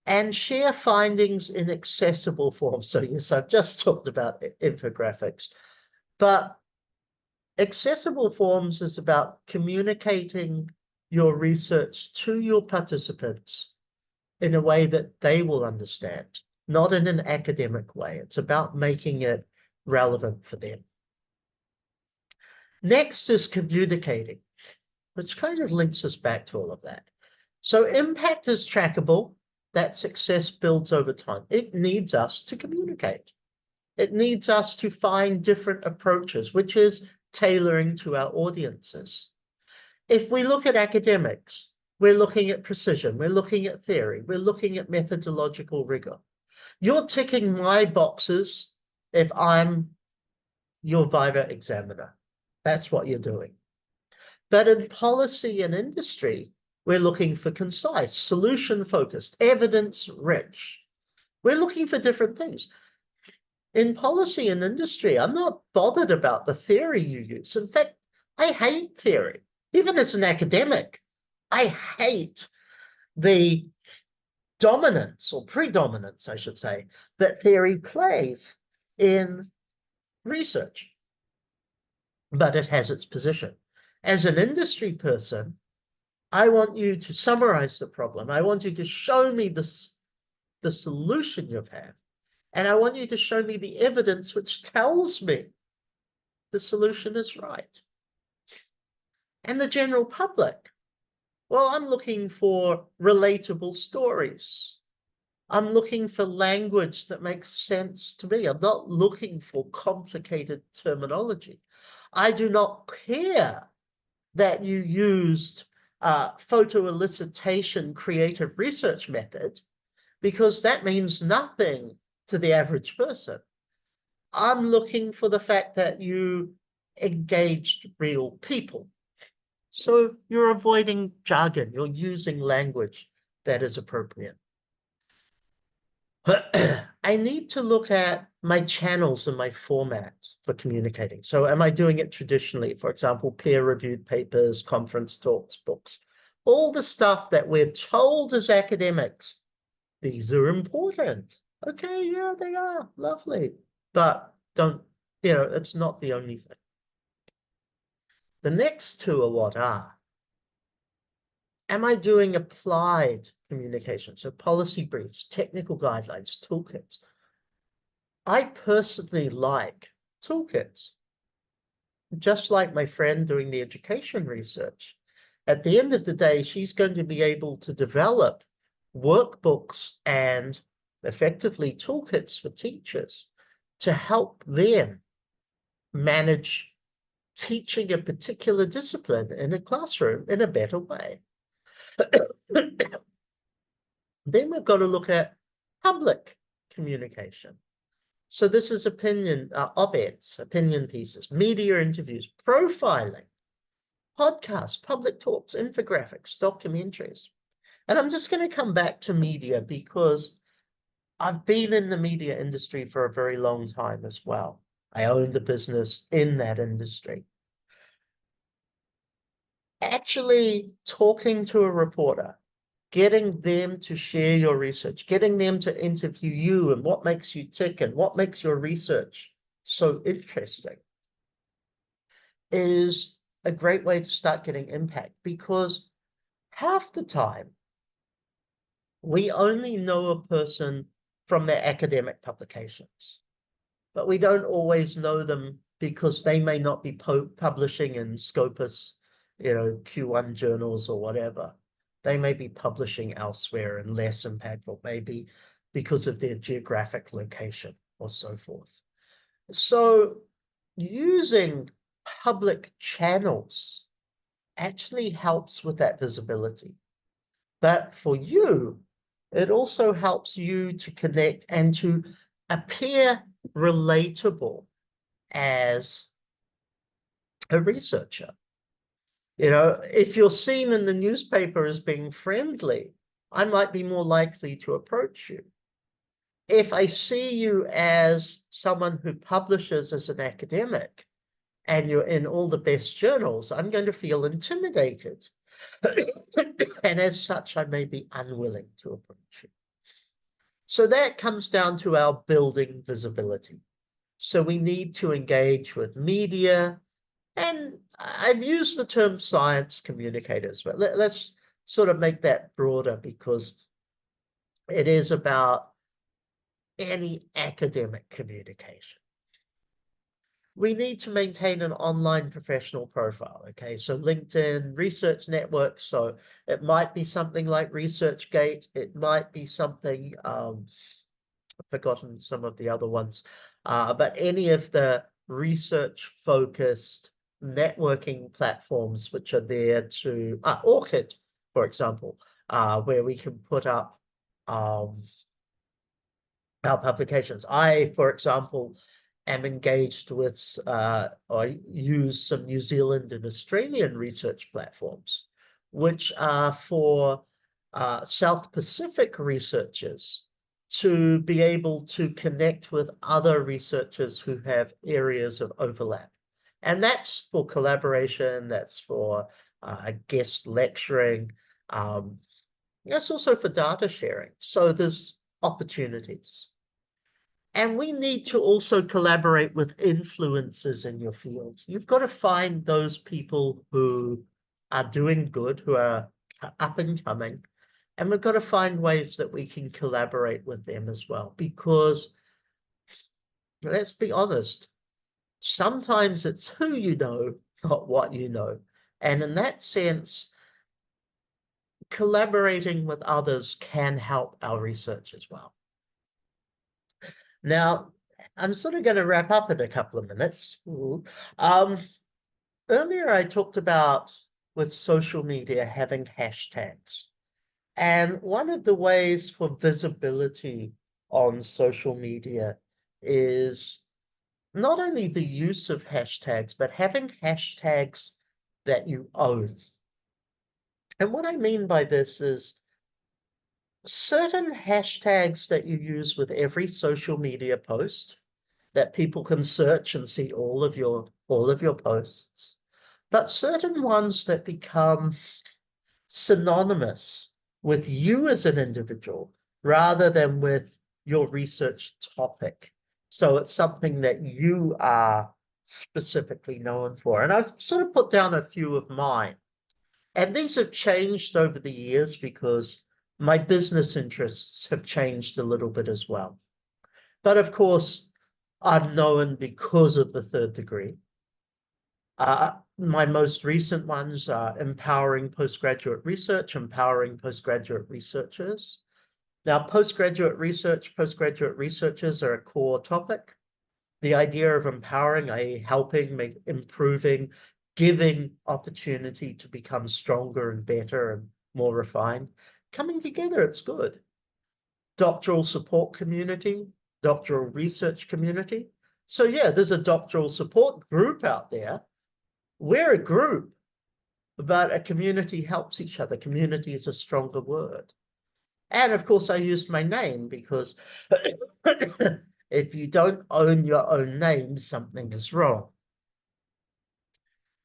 And share findings in accessible form. So yes, I've just talked about infographics, but accessible forms is about communicating your research to your participants in a way that they will understand, not in an academic way. It's about making it relevant for them. Next is communicating, which kind of links us back to all of that. So impact is trackable. That success builds over time. It needs us to communicate. It needs us to find different approaches, which is tailoring to our audiences. If we look at academics, we're looking at precision, we're looking at theory, we're looking at methodological rigor. You're ticking my boxes if I'm your Viva examiner. That's what you're doing. But in policy and industry, we're looking for concise, solution-focused, evidence-rich. We're looking for different things. In policy and industry, I'm not bothered about the theory you use. In fact, I hate theory. Even as an academic, I hate the dominance or predominance, I should say, that theory plays in research. But it has its position. As an industry person, I want you to summarize the problem. I want you to show me the solution you've had. And I want you to show me the evidence which tells me the solution is right. And the general public, well, I'm looking for relatable stories. I'm looking for language that makes sense to me. I'm not looking for complicated terminology. I do not care that you used photo elicitation creative research method, because that means nothing to the average person. I'm looking for the fact that you engaged real people. So you're avoiding jargon, you're using language that is appropriate. I need to look at my channels and my format for communicating. So am I doing it traditionally? For example, peer-reviewed papers, conference talks, books, all the stuff that we're told as academics, these are important. Okay, yeah, they are, lovely. But don't, it's not the only thing. The next two are what are. Am I doing applied communication? So policy briefs, technical guidelines, toolkits. I personally like toolkits, just like my friend doing the education research. At the end of the day, she's going to be able to develop workbooks and effectively toolkits for teachers to help them manage teaching a particular discipline in a classroom in a better way. Then we've got to look at public communication. So this is opinion, op-eds, opinion pieces, media interviews, profiling, podcasts, public talks, infographics, documentaries. And I'm just going to come back to media because I've been in the media industry for a very long time as well. I owned a business in that industry. Actually talking to a reporter, getting them to share your research, getting them to interview you and what makes you tick and what makes your research so interesting is a great way to start getting impact, because half the time we only know a person from their academic publications, but we don't always know them because they may not be publishing in Scopus, Q1 journals or whatever. They may be publishing elsewhere and less impactful, maybe because of their geographic location or so forth. So using public channels actually helps with that visibility. But for you, it also helps you to connect and to appear relatable as a researcher. If you're seen in the newspaper as being friendly, I might be more likely to approach you. If I see you as someone who publishes as an academic and you're in all the best journals, I'm going to feel intimidated. And as such, I may be unwilling to approach you. So that comes down to our building visibility. So we need to engage with media, and I've used the term science communicators, but let's sort of make that broader because it is about any academic communication. We need to maintain an online professional profile, okay? So LinkedIn, research networks, so it might be something like ResearchGate, it might be something, I've forgotten some of the other ones, but any of the research-focused networking platforms which are there to, ORCID, for example, where we can put up our publications. I, for example, am engaged with or use some New Zealand and Australian research platforms, which are for South Pacific researchers to be able to connect with other researchers who have areas of overlap. And that's for collaboration, that's for guest lecturing, that's also for data sharing. So there's opportunities. And we need to also collaborate with influencers in your field. You've got to find those people who are doing good, who are up and coming, and we've got to find ways that we can collaborate with them as well, because let's be honest, sometimes it's who you know, not what you know. And in that sense, collaborating with others can help our research as well. Now, I'm sort of going to wrap up in a couple of minutes. Earlier I talked about with social media having hashtags. And one of the ways for visibility on social media is not only the use of hashtags, but having hashtags that you own. And what I mean by this is certain hashtags that you use with every social media post that people can search and see all of your posts, but certain ones that become synonymous with you as an individual rather than with your research topic. So it's something that you are specifically known for. And I've sort of put down a few of mine. And these have changed over the years because my business interests have changed a little bit as well. But of course, I'm known because of the third degree. My most recent ones are empowering postgraduate research, empowering postgraduate researchers. Now, postgraduate researchers are a core topic. The idea of empowering, helping, improving, giving opportunity to become stronger and better and more refined. Coming together, it's good. Doctoral support community, doctoral research community. So yeah, there's a doctoral support group out there. We're a group, but a community helps each other. Community is a stronger word. And of course, I used my name because if you don't own your own name, something is wrong.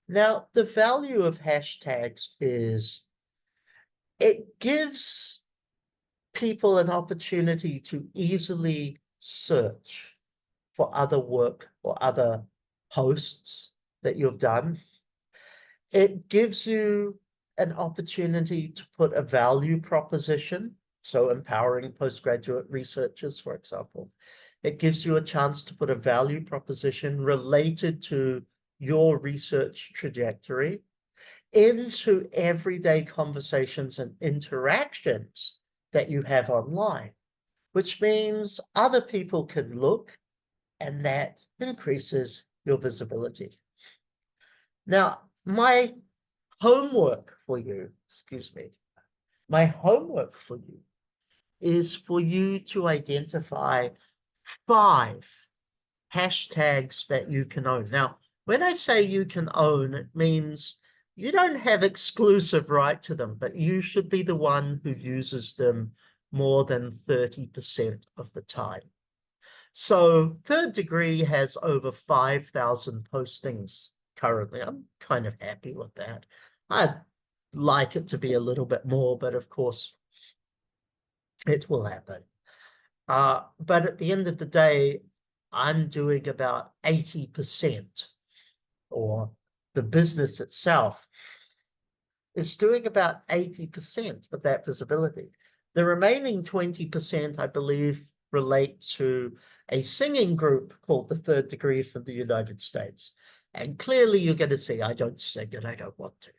Now, the value of hashtags is it gives people an opportunity to easily search for other work or other posts that you've done. It gives you an opportunity to put a value proposition, so empowering postgraduate researchers, for example. It gives you a chance to put a value proposition related to your research trajectory into everyday conversations and interactions that you have online, which means other people can look and that increases your visibility. Now, my homework for you, my homework for you is for you to identify 5 hashtags that you can own. Now, when I say you can own, it means you don't have exclusive right to them, but you should be the one who uses them more than 30% of the time. So third degree has over 5,000 postings currently. I'm kind of happy with that. I'd like it to be a little bit more, but of course it will happen. But at the end of the day, I'm doing about 80%, or the business itself is doing about 80% of that visibility. The remaining 20%, I believe, relate to a singing group called the Third Degree from the United States. And clearly you're going to see I don't sing and I don't want to.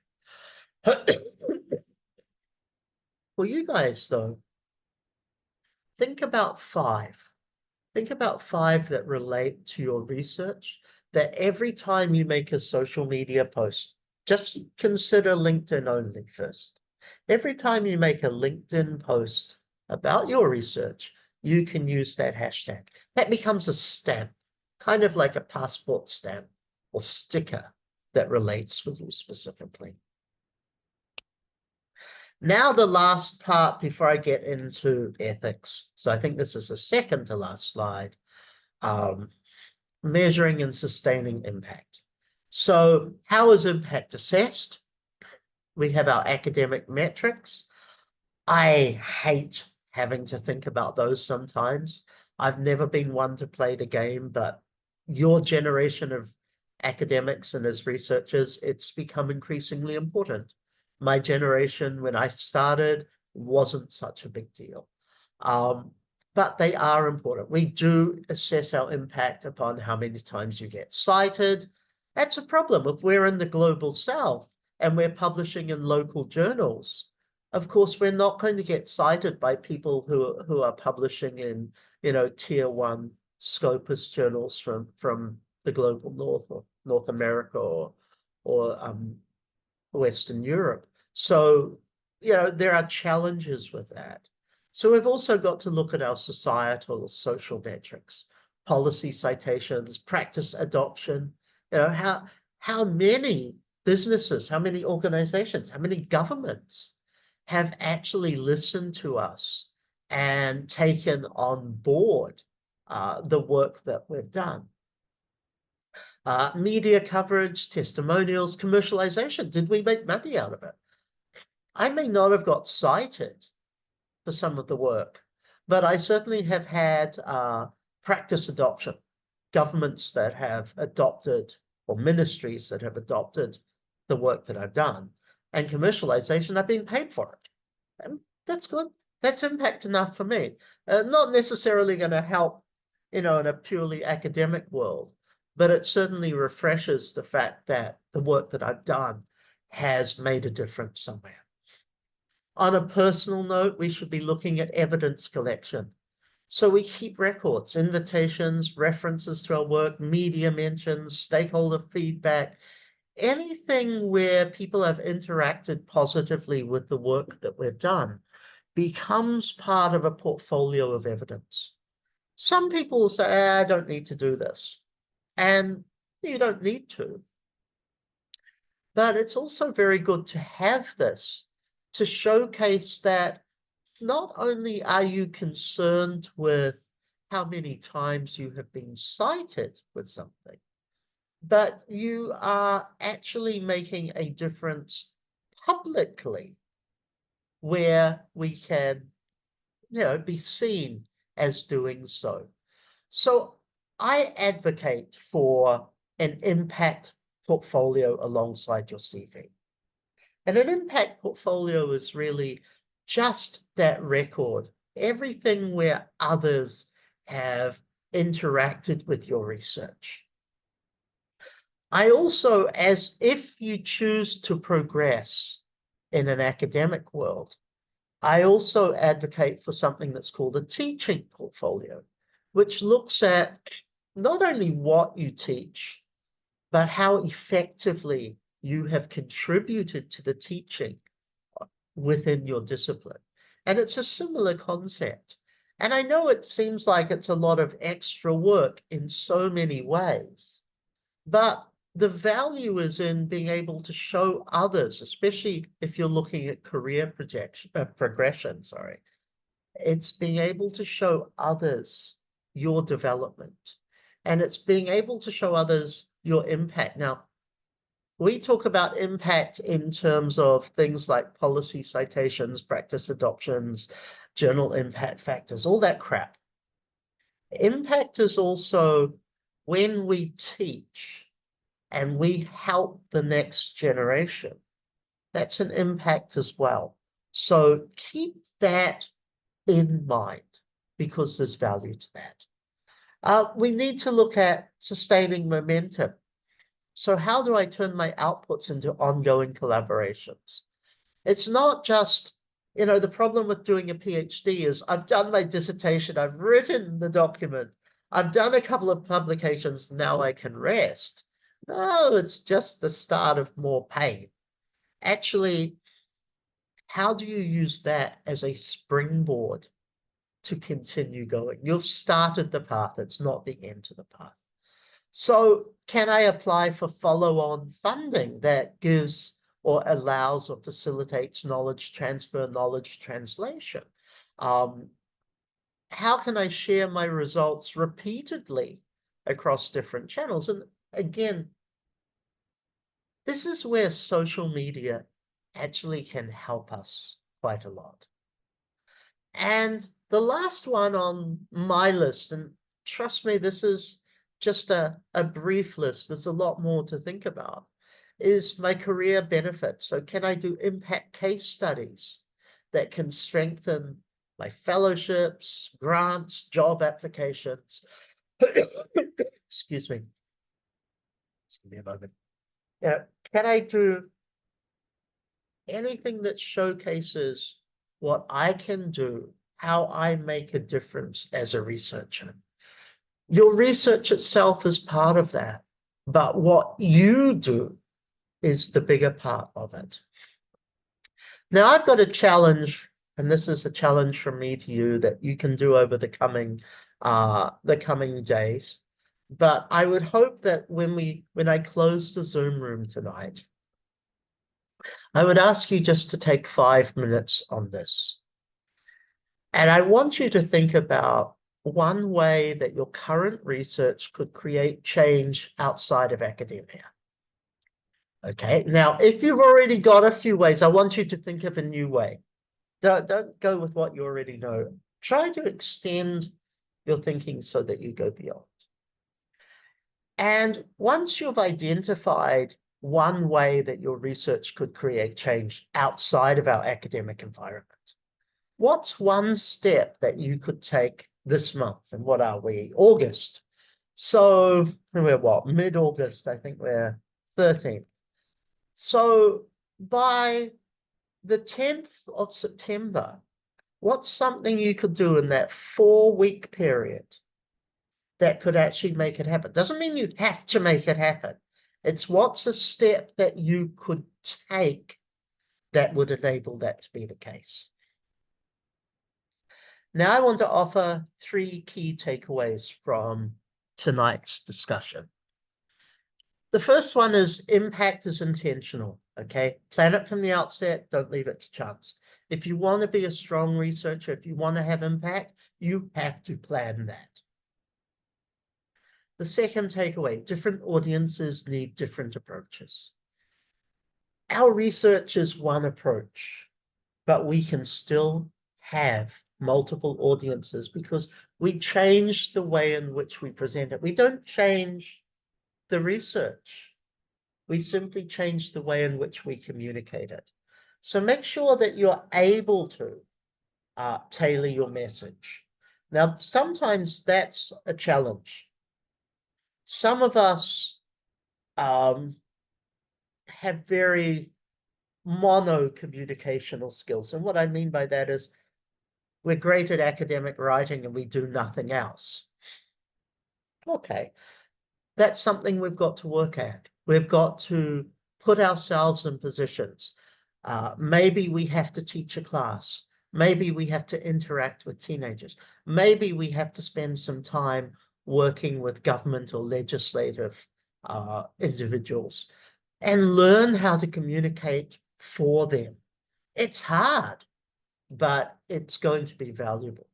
For you guys, though, think about 5. Think about 5 that relate to your research, that every time you make a social media post, just consider LinkedIn only first. Every time you make a LinkedIn post about your research, you can use that hashtag. That becomes a stamp, kind of like a passport stamp or sticker that relates with you specifically. Now, the last part before I get into ethics. So I think this is the second to last slide. Measuring and sustaining impact. So how is impact assessed? We have our academic metrics. I hate having to think about those sometimes. I've never been one to play the game, but your generation of academics and as researchers, it's become increasingly important. My generation, when I started, wasn't such a big deal. But they are important. We do assess our impact upon how many times you get cited. That's a problem. If we're in the global south and we're publishing in local journals, of course, we're not going to get cited by people who are publishing in, tier one Scopus journals from the global north or North America or Western Europe. So, there are challenges with that. So we've also got to look at our societal social metrics, policy citations, practice adoption. How many businesses, how many organizations, how many governments have actually listened to us and taken on board the work that we've done. Media coverage, testimonials, commercialization. Did we make money out of it? I may not have got cited for some of the work, but I certainly have had practice adoption, governments that have adopted, or ministries that have adopted the work that I've done, and commercialization, I've been paid for it. And that's good. That's impact enough for me. Not necessarily going to help, in a purely academic world, but it certainly refreshes the fact that the work that I've done has made a difference somewhere. On a personal note, we should be looking at evidence collection. So we keep records, invitations, references to our work, media mentions, stakeholder feedback, anything where people have interacted positively with the work that we've done becomes part of a portfolio of evidence. Some people say, I don't need to do this. And you don't need to. But it's also very good to have this to showcase that not only are you concerned with how many times you have been cited with something, but you are actually making a difference publicly where we can, be seen as doing so. So I advocate for an impact portfolio alongside your CV. And an impact portfolio is really just that record, everything where others have interacted with your research. I also, as if you choose to progress in an academic world, I also advocate for something that's called a teaching portfolio, which looks at not only what you teach, but how effectively you have contributed to the teaching within your discipline. And it's a similar concept. And I know it seems like it's a lot of extra work in so many ways, but the value is in being able to show others, especially if you're looking at career progression, it's being able to show others your development, and it's being able to show others your impact. Now, we talk about impact in terms of things like policy citations, practice adoptions, journal impact factors, all that crap. Impact is also when we teach and we help the next generation. That's an impact as well. So keep that in mind because there's value to that. We need to look at sustaining momentum. So how do I turn my outputs into ongoing collaborations? It's not just, the problem with doing a PhD is I've done my dissertation, I've written the document, I've done a couple of publications, now I can rest. No, it's just the start of more pain. Actually, how do you use that as a springboard to continue going? You've started the path, it's not the end of the path. So can I apply for follow-on funding that gives or allows or facilitates knowledge transfer, knowledge translation? How can I share my results repeatedly across different channels? And again, this is where social media actually can help us quite a lot. And the last one on my list, and trust me, this is just a brief list, there's a lot more to think about, is my career benefit? So can I do impact case studies that can strengthen my fellowships, grants, job applications? Excuse me. Just give me a moment. Yeah, can I do anything that showcases what I can do, how I make a difference as a researcher? Your research itself is part of that, but what you do is the bigger part of it. Now I've got a challenge, and this is a challenge from me to you that you can do over the coming days. But I would hope that when I close the Zoom room tonight, I would ask you just to take 5 minutes on this. And I want you to think about one way that your current research could create change outside of academia. Okay, now if you've already got a few ways, I want you to think of a new way. Don't go with what you already know. Try to extend your thinking so that you go beyond. And once you've identified one way that your research could create change outside of our academic environment, what's one step that you could take this month? And what are we? August. So we're what? Mid-August, I think we're 13th. So by the 10th of September, what's something you could do in that 4-week period that could actually make it happen? Doesn't mean you have to make it happen. It's what's a step that you could take that would enable that to be the case. Now I want to offer 3 key takeaways from tonight's discussion. The first one is impact is intentional, okay? Plan it from the outset, don't leave it to chance. If you want to be a strong researcher, if you want to have impact, you have to plan that. The second takeaway, different audiences need different approaches. Our research is one approach, but we can still have multiple audiences because we change the way in which we present it. We don't change the research. We simply change the way in which we communicate it. So make sure that you're able to tailor your message. Now, sometimes that's a challenge. Some of us have very mono-communicational skills. And what I mean by that is we're great at academic writing and we do nothing else. Okay, that's something we've got to work at. We've got to put ourselves in positions. Maybe we have to teach a class. Maybe we have to interact with teenagers. Maybe we have to spend some time working with government or legislative individuals and learn how to communicate for them. It's hard, but it's going to be valuable.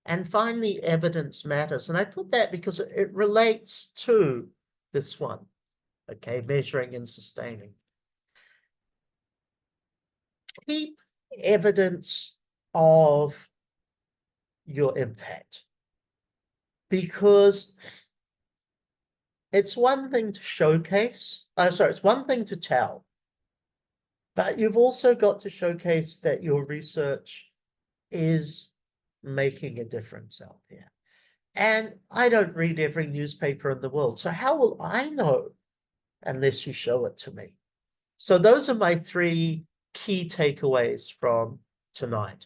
And finally, evidence matters. And I put that because it relates to this one, okay, measuring and sustaining. Keep evidence of your impact, because it's one thing to showcase, it's one thing to tell, but you've also got to showcase that your research is making a difference out there. And I don't read every newspaper in the world, so how will I know unless you show it to me? So those are my 3 key takeaways from tonight.